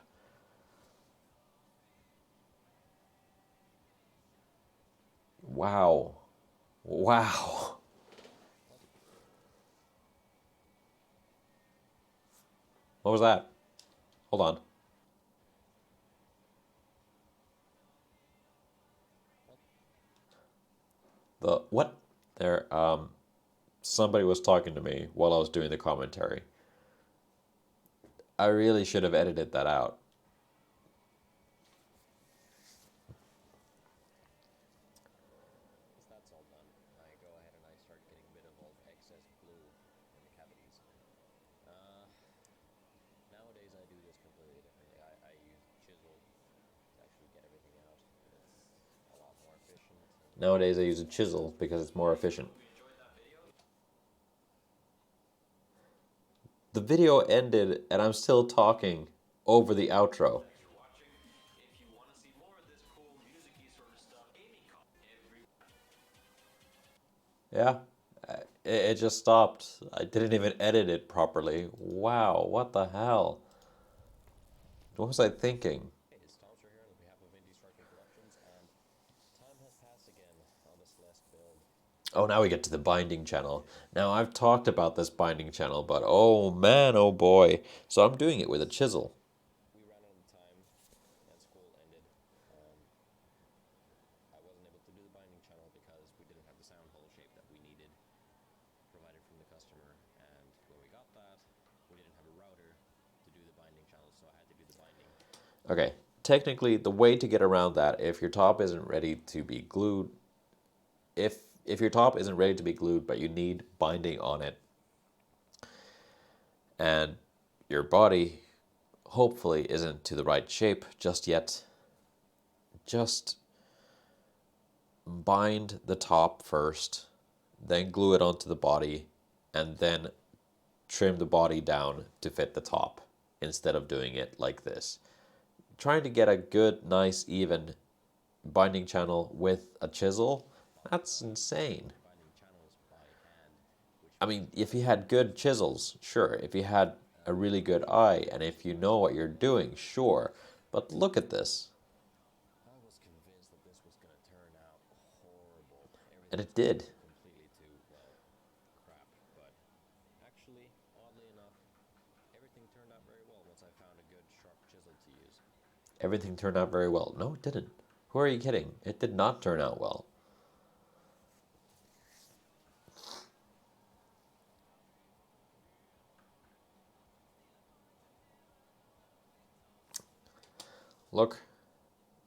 Wow. Wow. What was that? Hold on. The what? There, somebody was talking to me while I was doing the commentary. I really should have edited that out.
Once that's all done, I go ahead and I start getting rid of all the excess glue in the cavities. Nowadays, I do this completely differently. I use chisel to actually get everything out. It's a lot more efficient.
Nowadays, I use a chisel because it's more efficient. The video ended and I'm still talking over the outro. Yeah, it just stopped. I didn't even edit it properly. Wow, what the hell? What was I thinking?
Hey, it's Thompson here on behalf of Indie Striking Productions, and time has passed again on this last build.
Oh, now we get to the binding channel. Now, I've talked about this binding channel, but oh man, oh boy. So I'm doing it with a chisel.
We ran out of time, and school ended. I wasn't able to do the binding channel because we didn't have the sound hole shape that we needed provided from the customer, and when we got that, we didn't have a router to do the binding channel, so I had to do the binding.
Okay, technically, the way to get around that, if your top isn't ready to be glued, if your top isn't ready to be glued, but you need binding on it, and your body hopefully isn't to the right shape just yet, just bind the top first, then glue it onto the body, and then trim the body down to fit the top instead of doing it like this. Trying to get a good, nice, even binding channel with a chisel, that's insane.
Binding channels by hand, which
I mean, if you had good chisels, sure. If you had a really good eye and if you know what you're doing, sure. But look at this.
I was convinced that this was going to turn out horrible.
And
Everything
it did.
completely to, well, crap. But actually, oddly enough, everything turned out very well once I found a good sharp chisel to use.
Everything turned out very well. No, it didn't. Who are you kidding? It did not turn out well. Look,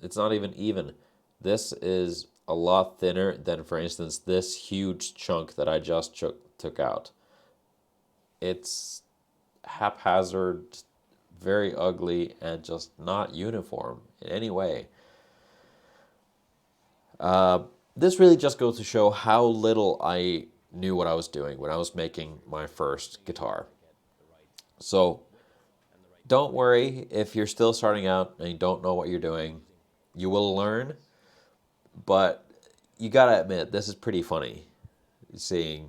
it's not even. This is a lot thinner than, for instance, this huge chunk that I just took out. It's haphazard, very ugly, and just not uniform in any way. This really just goes to show how little I knew what I was doing when I was making my first guitar. So don't worry if you're still starting out and you don't know what you're doing. You will learn, but you gotta admit, this is pretty funny, seeing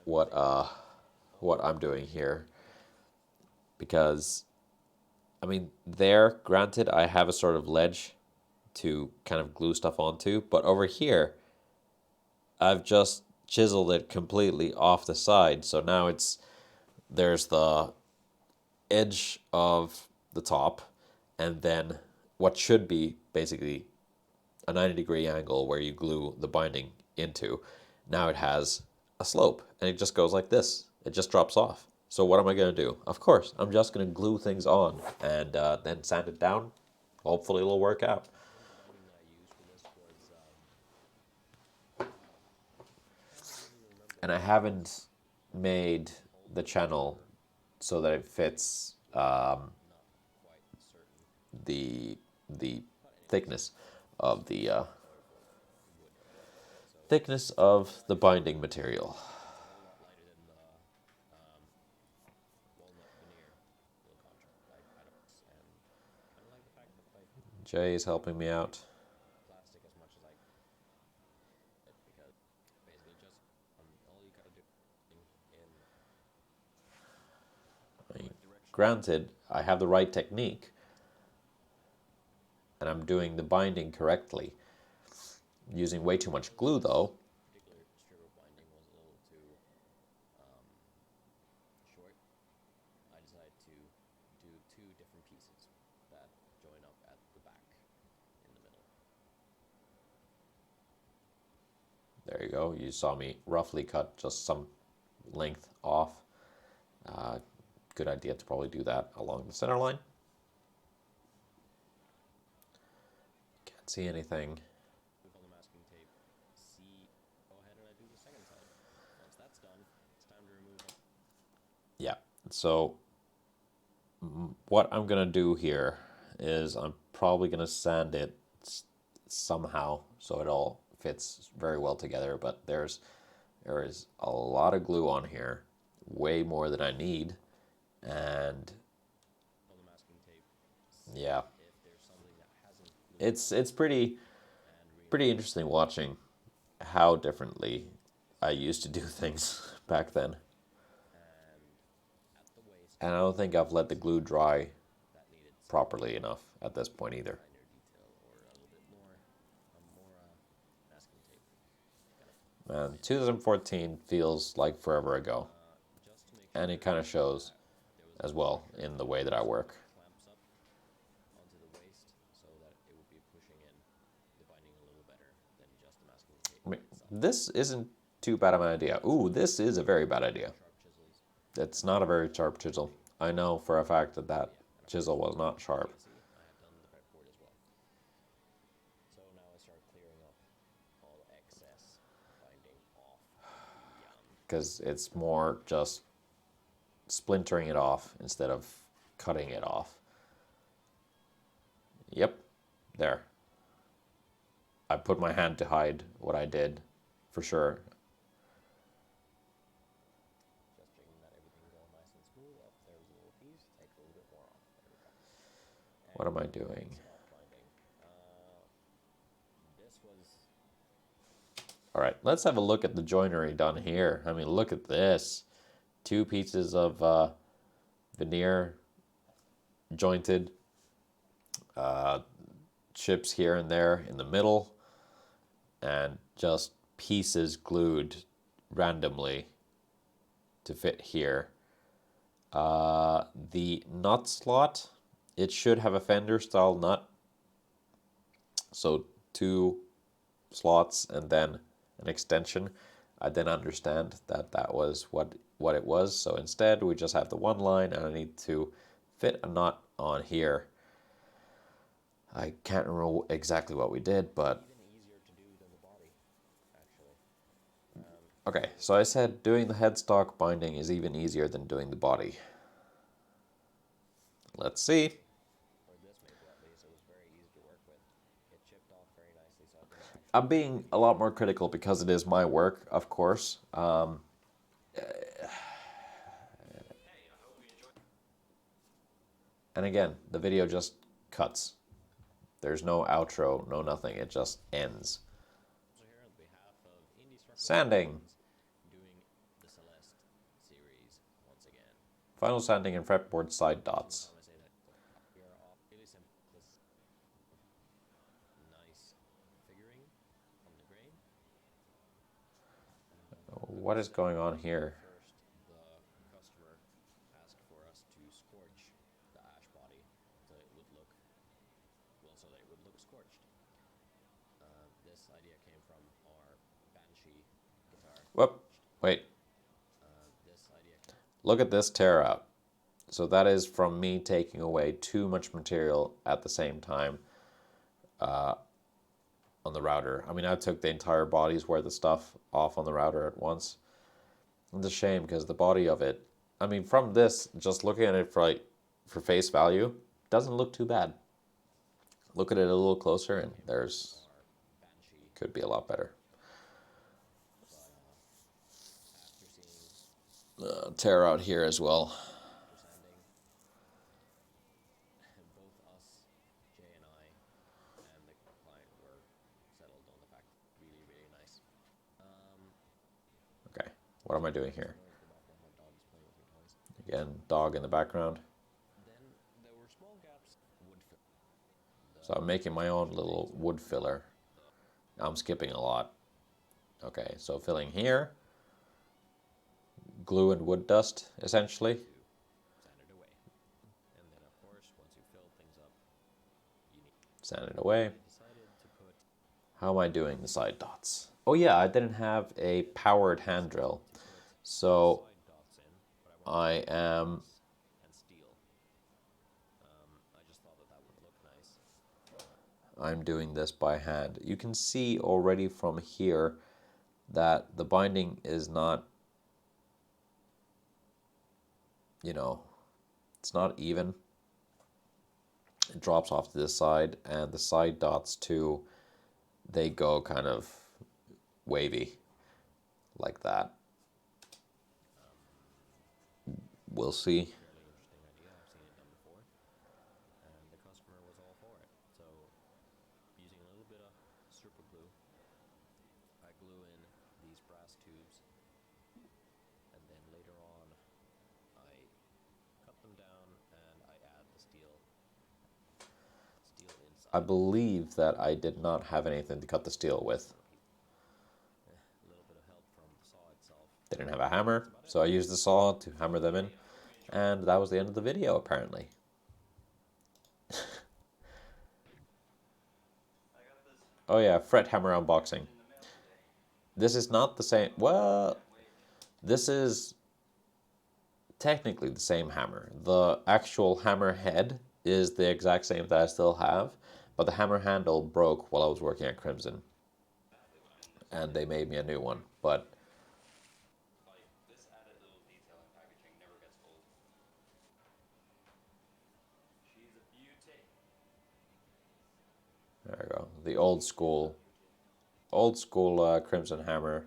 what I'm doing here. Because, I mean, there, granted, I have a sort of ledge to kind of glue stuff onto, but over here, I've just chiseled it completely off the side. So now there's the edge of the top, and then what should be basically a 90-degree angle where you glue the binding into. Now it has a slope, and it just goes like this. It just drops off. So what am I going to do? Of course, I'm just going to glue things on and then sand it down. Hopefully it'll work out. And I haven't made the channel so that it fits the thickness of the binding material. Jay is helping me out. Granted, I have the right technique, and I'm doing the binding correctly. Using way too much glue, though. There you go. You saw me roughly cut just some length off. Good idea to probably do that along the center line. Can't see anything. Yeah, so what I'm gonna do here is I'm probably gonna sand it somehow so it all fits very well together, but there is a lot of glue on here, way more than I need, and yeah, it's pretty interesting watching how differently I used to do things back then. And I don't think I've let the glue dry properly enough at this point either. Man, 2014 feels like forever ago. And it kind of shows as well in the way that I work. I mean, this isn't too bad of an idea. Ooh, this is a very bad idea. It's not a very sharp chisel. I know for a fact that that chisel was not sharp. Because it's more just splintering it off instead of cutting it off. Yep, there. I put my hand to hide what I did, for sure. What am I doing? All right, let's have a look at the joinery done here. I mean, look at this. 2 pieces of veneer jointed, chips here and there in the middle, and just pieces glued randomly to fit here. The nut slot, it should have a fender style nut So 2 slots and then an extension. I didn't understand that that was what it was. So instead we just have the one line, and I need to fit a knot on here. I can't remember exactly what we did, but
Even easier to do than the body, actually.
okay, so I said doing the headstock binding is even easier than doing the body. Let's see.
For this maple at least, it was very easy to work with. It chipped off very nicely, so I didn't actually...
I'm being a lot more critical because it is my work, of course. And again, the video just cuts. There's no outro, no nothing. It just ends.
So here on behalf of Indestructible
Sanding.
doing the Celeste series once again.
Final sanding and fretboard side dots.
I say that we are all really simple. This nice figuring on the grain.
What is going on here?
First, the customer asked for us to scorch the ash body so it would look, well, so that it would look scorched. This idea came from our Banshee guitar.
Whoop, wait.
This idea
Look at this tear out. So that is from me taking away too much material at the same time on the router. I mean, I took the entire body's worth of stuff off on the router at once. It's a shame because the body of it, I mean, from this, just looking at it for face value, doesn't look too bad. Look at it a little closer and there's,
Banshee,
could be a lot better.
but after seeing
Tear out here as well.
after sanding, both us, Jay and I, and the client were settled on the fact really, really nice.
Okay, what am I doing here?
Noise in the background, my dog is playing with her toys.
Again, dog in the background.
Then there were small gaps, wood fill.
So I'm making my own little wood filler. I'm skipping a lot. Okay, so filling here. Glue and wood dust, essentially.
Sand it away. And then, of course, once you fill things up, you need...
Sand it away.
I decided to put
How am I doing the side dots? Oh yeah, I didn't have a powered hand drill. So
side dots in, but I
I
wanted
am
and steel. I just thought that that would look nice.
I'm doing this by hand. You can see already from here that the binding is not, you know, it's not even. It drops off to this side, and the side dots too, they go kind of wavy like that. We'll see.
Fairly interesting idea. I've seen it done before. And the customer was all for it. So, using a little bit of super glue, I glue in these brass tubes. And then later on, I cut them down and I add the steel inside.
I believe that I did not have anything to cut the steel with.
A little bit of help from the saw itself.
Didn't have a hammer, so I used the saw to hammer them in. And that was the end of the video, apparently. Oh yeah, fret hammer unboxing. This is not the same. Well, this is technically the same hammer. The actual hammer head is the exact same that I still have, but the hammer handle broke while I was working at Crimson. And they made me a new one, but
This added little detail in packaging never gets old. She's a beauty.
there we go. The old school Crimson hammer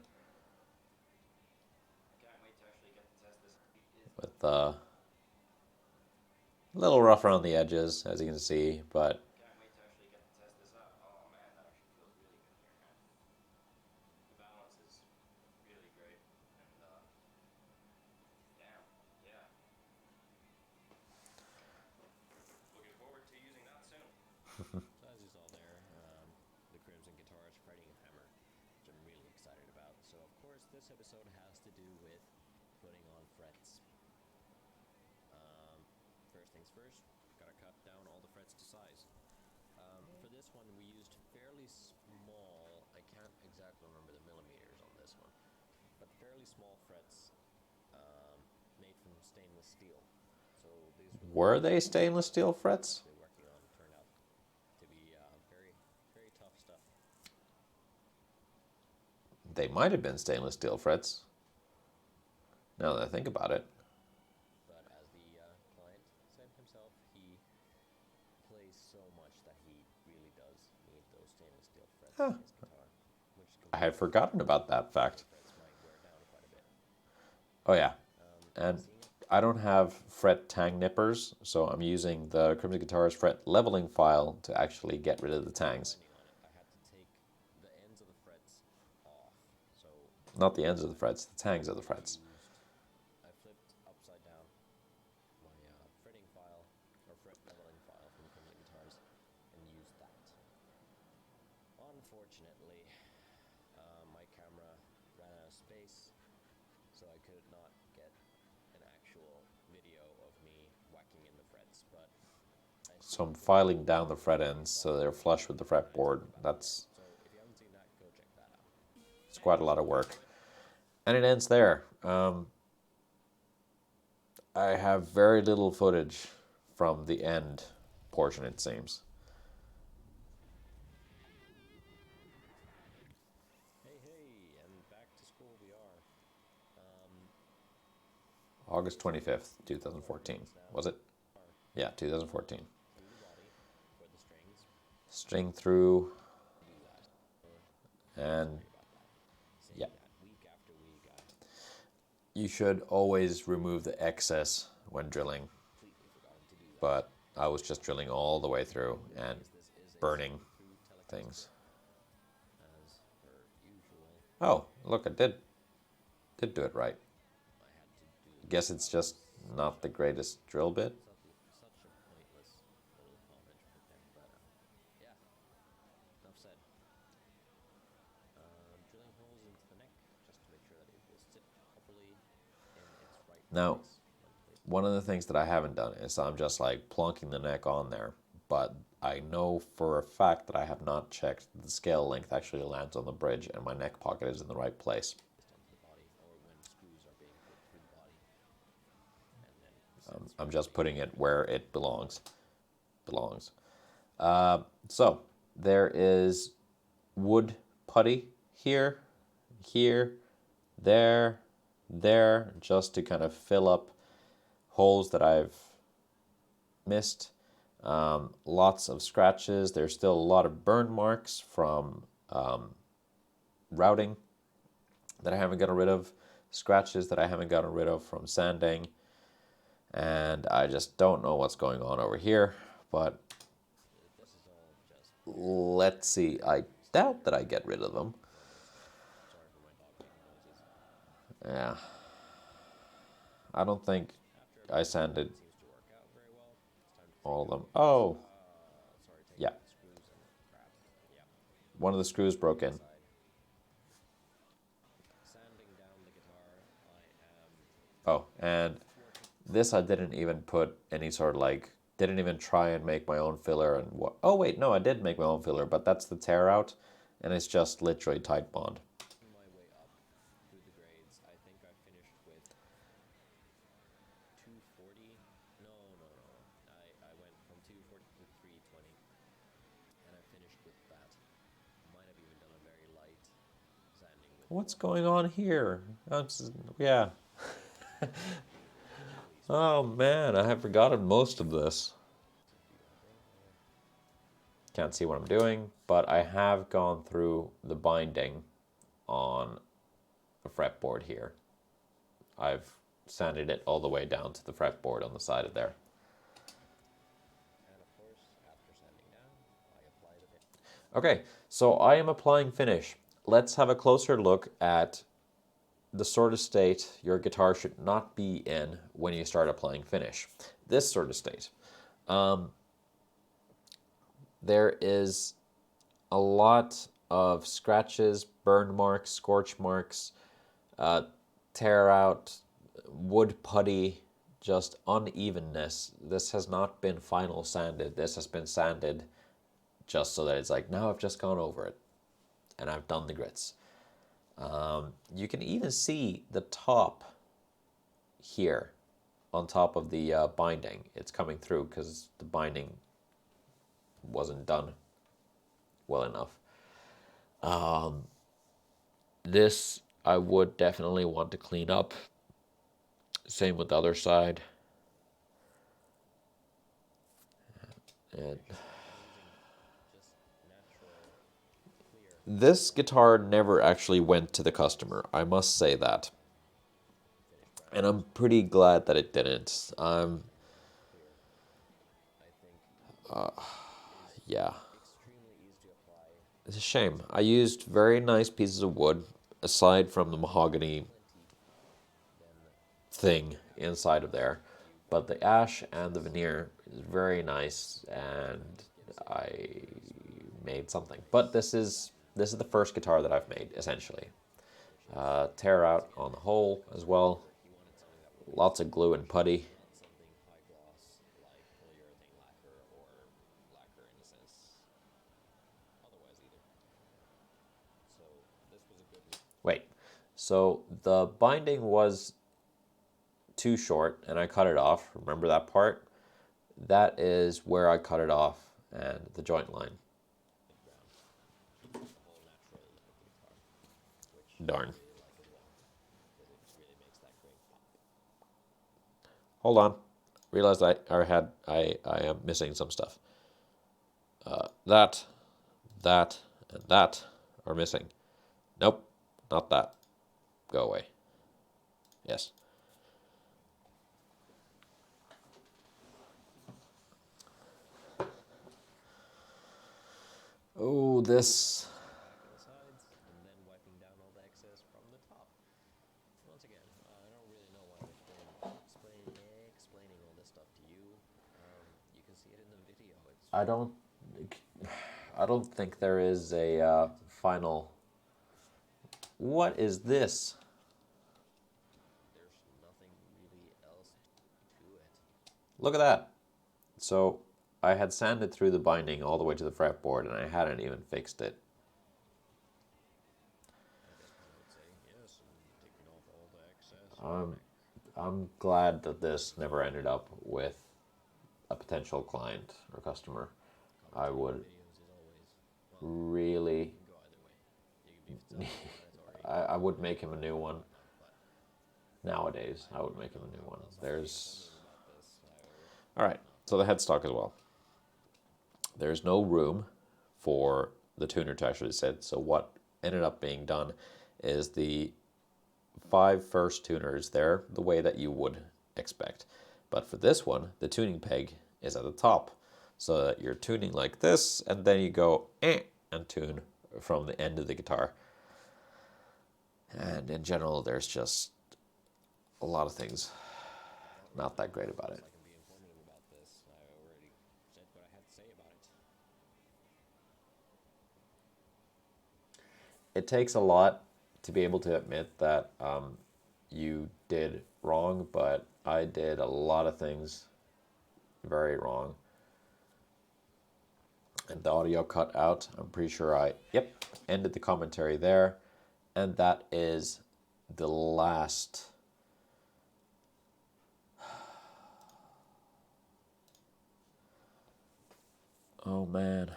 I can't wait to actually get to test this.
with a little rough around the edges, as you can see, but
Can't wait to actually get to test this out. Oh man, that actually feels really good in your hand. The balance is really great, and damn, yeah. Looking forward to using that soon.
So as you saw there, the Crimson Guitarist fretting hammer, which I'm really excited about. So of course this episode has to do with putting on frets. First things first, gotta cut down all the frets to size. For this one we used fairly small, I can't exactly remember the millimeters on this one, but fairly small frets made from stainless steel. So these
Were they stainless steel frets?
they're working on turned out to be very, very tough stuff.
They might have been stainless steel frets. Now that I think about it.
But as the client said himself, he plays so much that he really does need those stainless steel frets
Huh.
in his guitar, which
I had forgotten about that fact.
frets might wear down quite a bit.
Oh yeah. And
Seeing it,
I don't have fret tang nippers, so I'm using the Crimson Guitarist fret leveling file to actually get rid of the tangs.
winding on it, I had to take the ends of the frets off. So
Not the ends of the frets, the tangs of the frets.
I flipped upside down my fretting file or fret leveling file from Crimson Guitars and used that. Unfortunately, my camera ran out of space, so I could not get an actual video of me whacking in the frets. But
So I'm filing down the fret ends so they're flush with the fretboard. That's
so if you haven't seen that, go check that out.
it's quite a lot of work. And it ends there. I have very little footage from the end portion, it seems.
Hey, and back to school we are.
August 25th, 2014. Was it? Yeah, 2014.
Through the body for the strings.
String through,
Do that.
and
Sorry about that. Saying
yeah.
that week after week, I
You should always remove the excess when drilling,
completely forgotten to do that.
but I was just drilling all the way through and
This is a
burning
through telecast
things.
as per usual.
Oh, look, I did do it right.
I had to do
Guess it's just not the greatest drill bit.
such a pointless little comment from him, but yeah, enough said. Drilling holes into the neck just to make sure that it will sit properly in its right
Now,
place when placed.
one of the things that I haven't done is I'm just like plonking the neck on there, but I know for a fact that I have not checked that the scale length actually lands on the bridge and my neck pocket is in the right place.
Onto the body, or when screws are being put through the body, and then
I'm just putting it where it belongs. So there is wood putty here, there, just to kind of fill up holes that I've missed. Lots of scratches. There's still a lot of burn marks from routing that I haven't gotten rid of, scratches that I haven't gotten rid of from sanding, and I just don't know what's going on over here, but
this is all just
let's see. I doubt that I get rid of them.
sorry for my dog making noises.
Yeah. I don't think
After
I sanded
seems to work out very well. It's time to
all of
take
them. Oh,
sorry, take
yeah.
out the screws and crap. Yeah.
One of the screws broke in.
Side. Sanding down the guitar, I am
Oh, and this I didn't even put any sort of like, didn't even try and make my own filler and what. Oh wait, no, I did make my own filler, but that's the tear out, and it's just literally tight bond.
working my way up through the grades. I think I finished with 240. No. I went from 240 to 320, and I finished with that. Might have even done a very light sanding with
What's going on here? Yeah. Oh man, I have forgotten most of this. Can't see what I'm doing, but I have gone through the binding on the fretboard here. I've sanded it all the way down to the fretboard on the side of there.
And of course, after sanding down, I apply the finish.
Okay, so I am applying finish. Let's have a closer look at the sort of state your guitar should not be in when you start applying finish. This sort of state. There is a lot of scratches, burn marks, scorch marks, tear out, wood putty, just unevenness. This has not been final sanded. This has been sanded just so that it's like, now I've just gone over it and I've done the grits. You can even see the top here on top of the binding. It's coming through because the binding wasn't done well enough. This I would definitely want to clean up. Same with the other side. And this guitar never actually went to the customer, I must say that. And I'm pretty glad that it didn't. Yeah. It's a shame. I used very nice pieces of wood, aside from the mahogany thing inside of there. But the ash and the veneer is very nice, and I made something. But this is the first guitar that I've made, essentially. Tear out on the hole as well. Lots of glue and putty. Wait, so the binding was too short and I cut it off. Remember that part? That is where I cut it off, and the joint line. Darn. Hold on. Realized I am missing some stuff. That, and that are missing. Nope, not that. Go away. Yes. Oh, this.
Sides, and then wiping down all the excess from the top. Once again, I don't really know why I'm explaining all this stuff to you. You can see it in the video.
I don't think there is a final. What is this?
There's nothing really else to it.
Look at that. So I had sanded through the binding all the way to the fretboard, and I hadn't even fixed it.
Yes, and taking off all the excess.
I'm glad that this never ended up with a potential client or customer. I would really. I would make him a new one. Nowadays, I would make him a new one. There's. All right, so the headstock as well. There's no room for the tuner to actually sit. So what ended up being done is the 5 first tuners there, the way that you would expect. But for this one, the tuning peg is at the top. So that you're tuning like this, and then you go and tune from the end of the guitar. And in general, there's just a lot of things not that great about it.
I can be informative about this. I already said what I had to say about it.
It takes a lot to be able to admit that you did wrong, but I did a lot of things very wrong. And the audio cut out. I'm pretty sure I ended the commentary there. And that is the last. Oh man.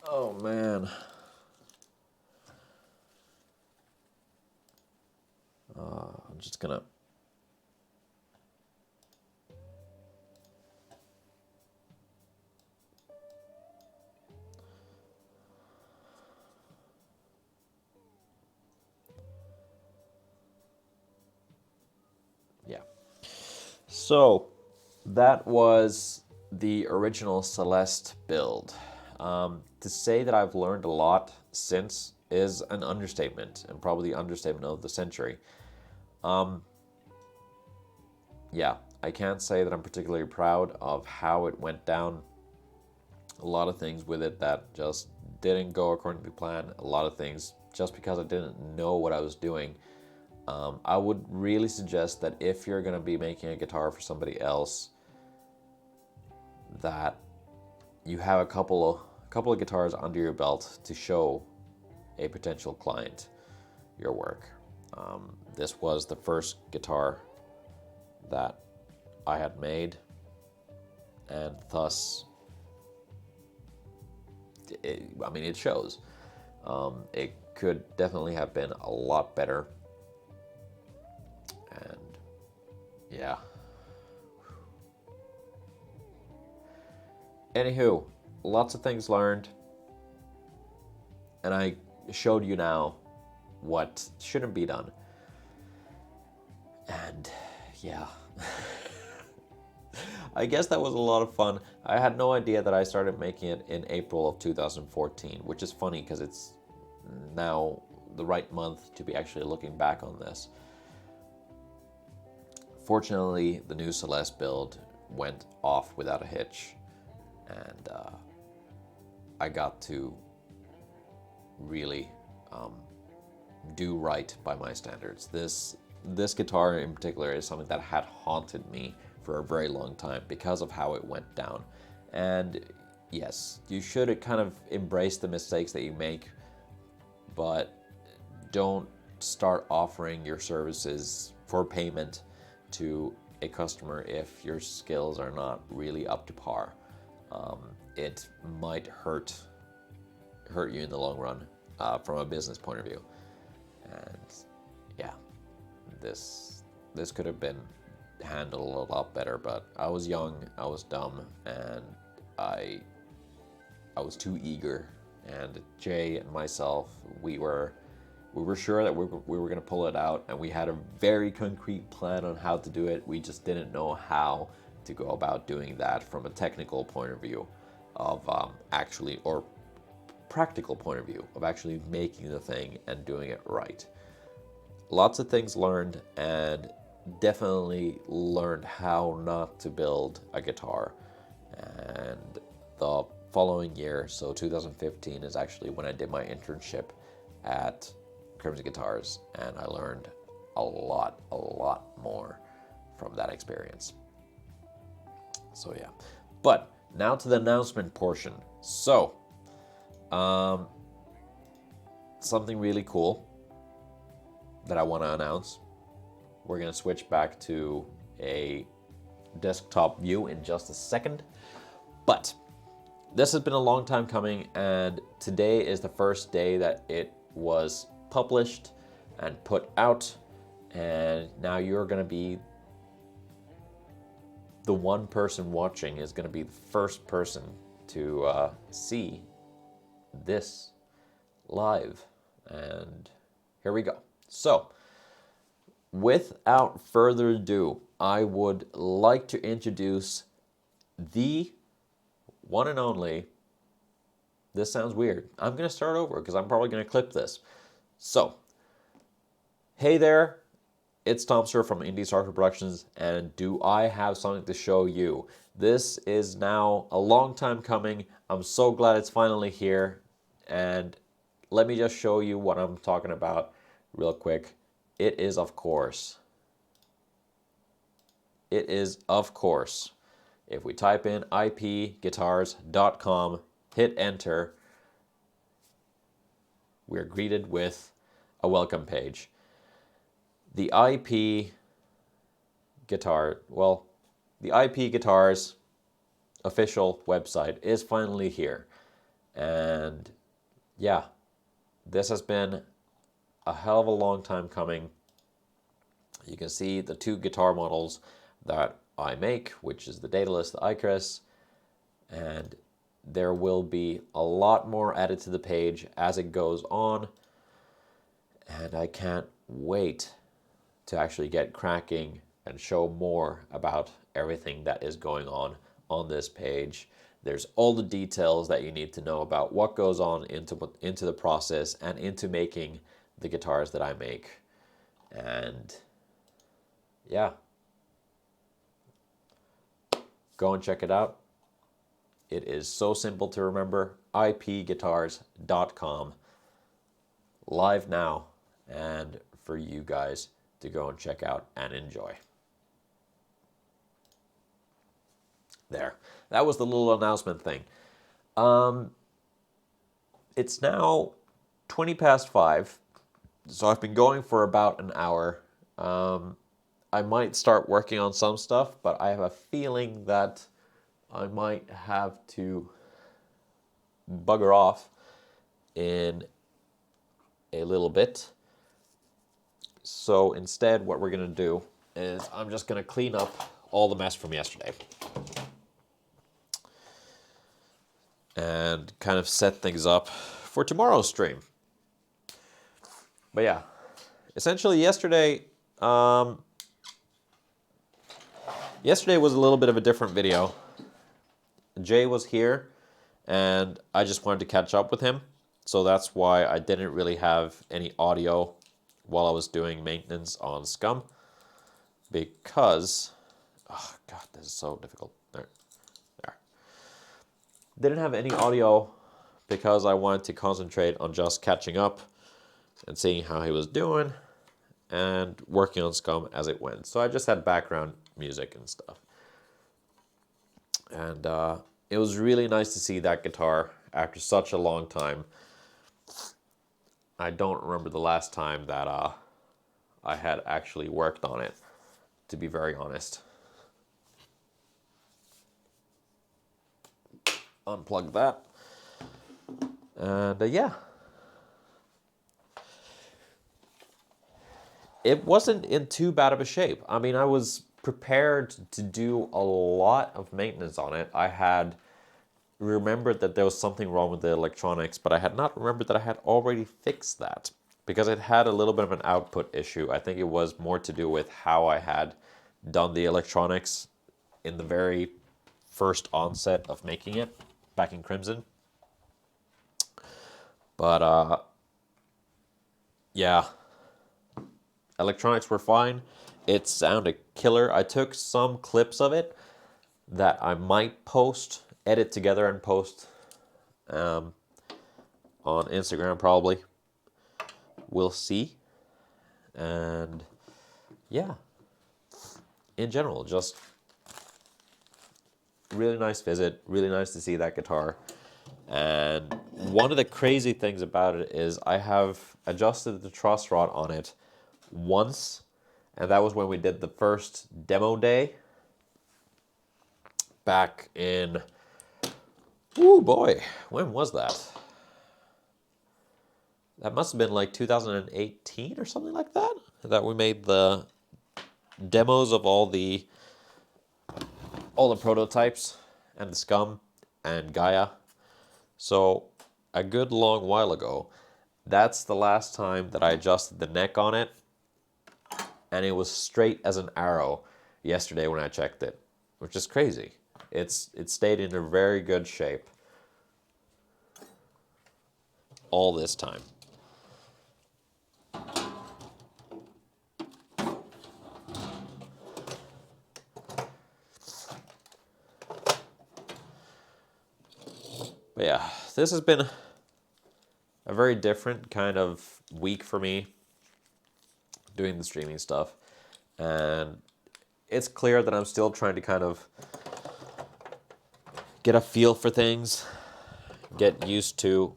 Oh man. I'm just gonna. Yeah. So that was the original Celeste build. To say that I've learned a lot since is an understatement, and probably the understatement of the century. Yeah, I can't say that I'm particularly proud of how it went down. A lot of things with it that just didn't go according to plan. A lot of things just because I didn't know what I was doing. I would really suggest that if you're going to be making a guitar for somebody else, that you have a couple of guitars under your belt to show a potential client your work. This was the first guitar that I had made, and thus, it shows. It could definitely have been a lot better, and yeah. Anywho, lots of things learned, and I showed you now what shouldn't be done. And yeah, I guess that was a lot of fun. I had no idea that I started making it in April of 2014, which is funny because it's now the right month to be actually looking back on this. Fortunately, the new Celeste build went off without a hitch, and I got to really do right by my standards. This guitar in particular is something that had haunted me for a very long time because of how it went down. And yes, you should kind of embrace the mistakes that you make, but don't start offering your services for payment to a customer if your skills are not really up to par. It might hurt you in the long run from a business point of view. And yeah, this could have been handled a lot better, but I was young, I was dumb, and I was too eager. And Jay and myself, we were sure that we were going to pull it out, and we had a very concrete plan on how to do it. We just didn't know how to go about doing that from a technical point of view of actually, or practical point of view of actually making the thing and doing it right. Lots of things learned, and definitely learned how not to build a guitar. And the following year, so 2015, is actually when I did my internship at Crimson Guitars, and I learned a lot more from that experience. So yeah, but now to the announcement portion. So, something really cool that I want to announce. We're going to switch back to a desktop view in just a second. But this has been a long time coming, and today is the first day that it was published and put out. And now you're going to be the one person watching is going to be the first person to see this live. And here we go. So, without further ado, I would like to introduce the one and only, this sounds weird, I'm going to start over because I'm probably going to clip this. So, hey there, it's Tom Sir from Indie Starter Productions, and do I have something to show you? This is now a long time coming. I'm so glad it's finally here, and let me just show you what I'm talking about real quick. It is, of course, if we type in ipguitars.com, hit enter, we're greeted with a welcome page. The IP Guitars official website is finally here. And yeah, this has been a hell of a long time coming. You can see the two guitar models that I make, which is the Daedalus, the Icarus, and there will be a lot more added to the page as it goes on, and I can't wait to actually get cracking and show more about everything that is going on this page. There's all the details that you need to know about what goes on into the process and into making the guitars that I make. And yeah, go and check it out. It is so simple to remember. ipguitars.com. Live now, and for you guys to go and check out and enjoy. There. That was the little announcement thing. It's now 20 past 5, so I've been going for about an hour. I might start working on some stuff, but I have a feeling that I might have to bugger off in a little bit. So instead, what we're going to do is I'm just going to clean up all the mess from yesterday and kind of set things up for tomorrow's stream. But yeah, essentially yesterday was a little bit of a different video. Jay was here, and I just wanted to catch up with him. So that's why I didn't really have any audio while I was doing maintenance on Scum. Because, oh God, this is so difficult. There. Didn't have any audio because I wanted to concentrate on just catching up and seeing how he was doing and working on Scum as it went. So I just had background music and stuff. And it was really nice to see that guitar after such a long time. I don't remember the last time that I had actually worked on it, to be very honest. Unplug that. And yeah. It wasn't in too bad of a shape. I mean, I was prepared to do a lot of maintenance on it. I had remembered that there was something wrong with the electronics, but I had not remembered that I had already fixed that because it had a little bit of an output issue. I think it was more to do with how I had done the electronics in the very first onset of making it back in Crimson. But yeah, electronics were fine. It sounded killer. I took some clips of it that I might edit together and post on Instagram probably. We'll see. And yeah, in general, just really nice visit. Really nice to see that guitar. And one of the crazy things about it is I have adjusted the truss rod on it once, and that was when we did the first demo day back in, oh boy, when was that? That must have been like 2018 or something like that, that we made the demos of all the prototypes and the Scum and Gaia. So a good long while ago. That's the last time that I adjusted the neck on it, and it was straight as an arrow yesterday when I checked it, which is crazy. It stayed in a very good shape all this time. But yeah, this has been a very different kind of week for me doing the streaming stuff. And it's clear that I'm still trying to kind of get a feel for things, get used to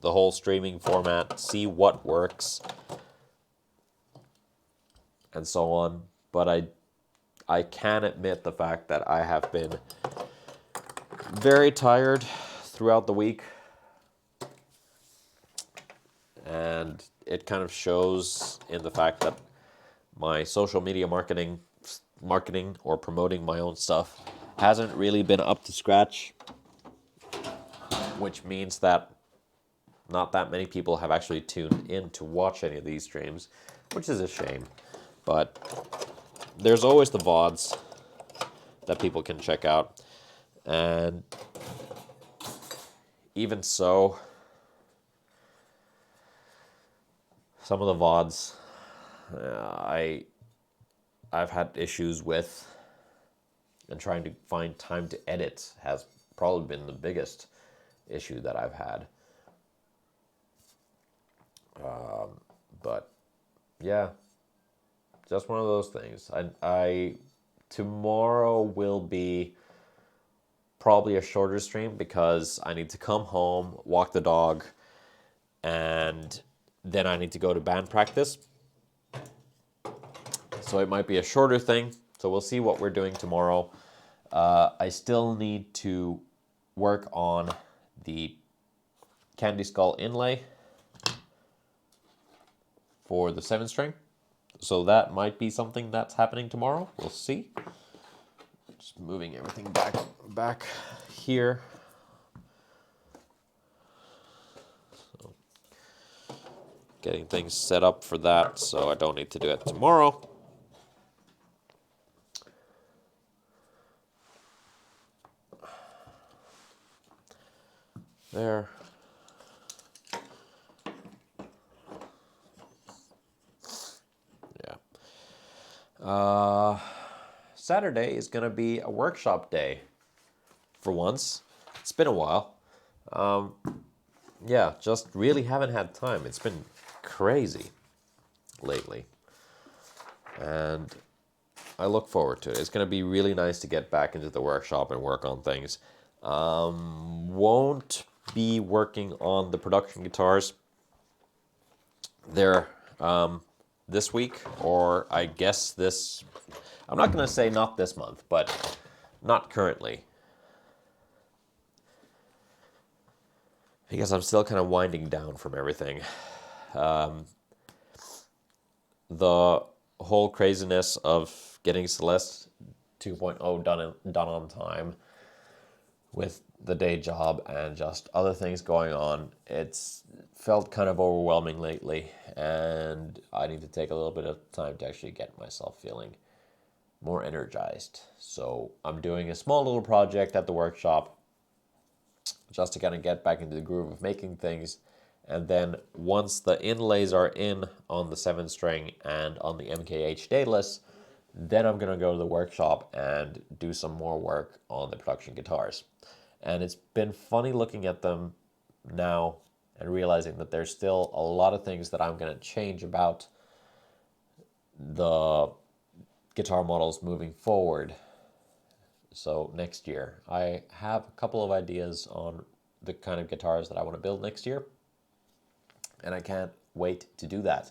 the whole streaming format, see what works, and so on. But I can admit the fact that I have been very tired throughout the week. And it kind of shows in the fact that my social media marketing or promoting my own stuff hasn't really been up to scratch, which means that not that many people have actually tuned in to watch any of these streams, which is a shame. But there's always the VODs that people can check out. And even so, some of the VODs I've had issues with, and trying to find time to edit has probably been the biggest issue that I've had. But yeah, just one of those things. Tomorrow will be probably a shorter stream because I need to come home, walk the dog, and then I need to go to band practice. So it might be a shorter thing. So we'll see what we're doing tomorrow. I still need to work on the Candy Skull inlay for the 7-string. So that might be something that's happening tomorrow. We'll see. Just moving everything back here. So getting things set up for that so I don't need to do it tomorrow. There. Yeah. Saturday is going to be a workshop day for once. It's been a while. Yeah, just really haven't had time. It's been crazy lately. And I look forward to it. It's going to be really nice to get back into the workshop and work on things. Won't be working on the production guitars there this week, or I guess this, I'm not going to say not this month, but not currently. Because I'm still kind of winding down from everything. The whole craziness of getting Celeste 2.0 done on time with the day job and just other things going on, it's felt kind of overwhelming lately, and I need to take a little bit of time to actually get myself feeling more energized. So I'm doing a small little project at the workshop just to kind of get back into the groove of making things, and then once the inlays are in on the 7-string and on the MKH Daedalus, then I'm going to go to the workshop and do some more work on the production guitars. And it's been funny looking at them now and realizing that there's still a lot of things that I'm going to change about the guitar models moving forward. So next year, I have a couple of ideas on the kind of guitars that I want to build next year, and I can't wait to do that.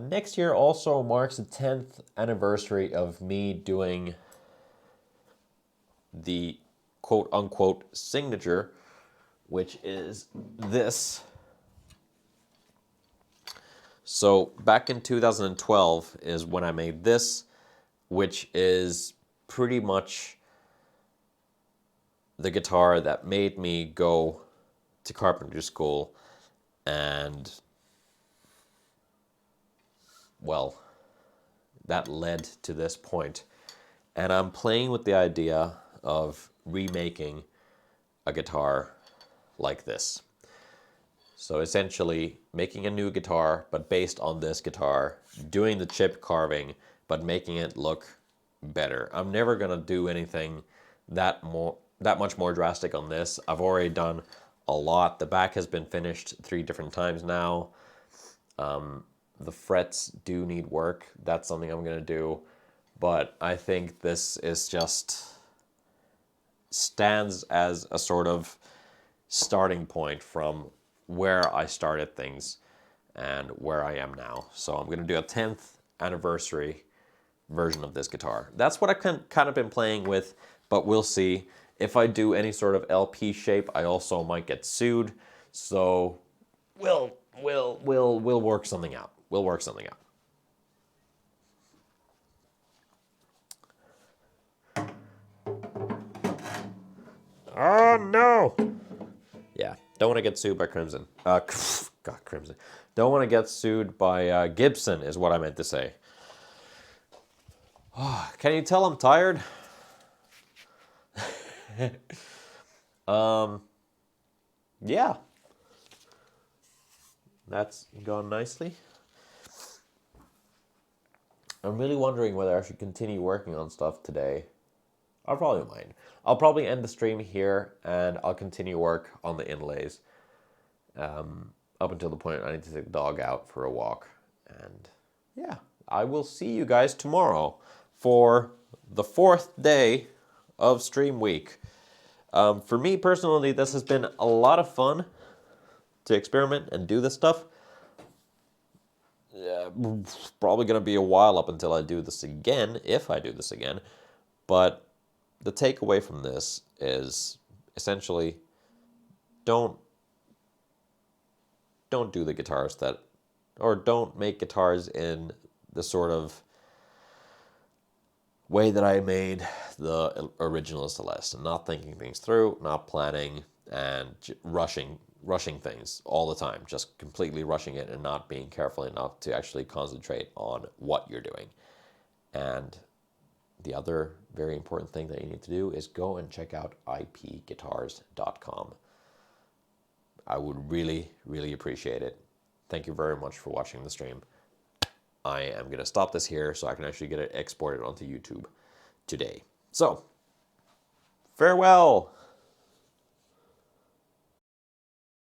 Next year also marks the 10th anniversary of me doing the quote-unquote signature, which is this. So back in 2012 is when I made this, which is pretty much the guitar that made me go to carpentry school, and well, that led to this point. And I'm playing with the idea of remaking a guitar like this. So essentially making a new guitar, but based on this guitar, doing the chip carving, but making it look better. I'm never gonna do anything that much more drastic on this. I've already done a lot. The back has been finished 3 different times now. The frets do need work. That's something I'm gonna do. But I think this is just stands as a sort of starting point from where I started things and where I am now. So I'm going to do a 10th anniversary version of this guitar. That's what I've kind of been playing with, but we'll see. If I do any sort of LP shape, I also might get sued. So we'll work something out. We'll work something out. Oh no! Yeah, don't want to get sued by Crimson. God, Crimson. Don't want to get sued by Gibson is what I meant to say. Oh, can you tell I'm tired? Yeah. That's gone nicely. I'm really wondering whether I should continue working on stuff today. I'll probably mind. I'll probably end the stream here, and I'll continue work on the inlays up until the point I need to take the dog out for a walk. And yeah, I will see you guys tomorrow for the 4th day of Stream Week. For me personally, this has been a lot of fun to experiment and do this stuff. Probably going to be a while up until I do this again, if I do this again. But the takeaway from this is essentially don't do the guitars that, or don't make guitars in the sort of way that I made the original Celeste, not thinking things through, not planning, and rushing things all the time, just completely rushing it and not being careful enough to actually concentrate on what you're doing. And the other very important thing that you need to do is go and check out ipguitars.com. I would really, really appreciate it. Thank you very much for watching the stream. I am going to stop this here so I can actually get it exported onto YouTube today. So, farewell!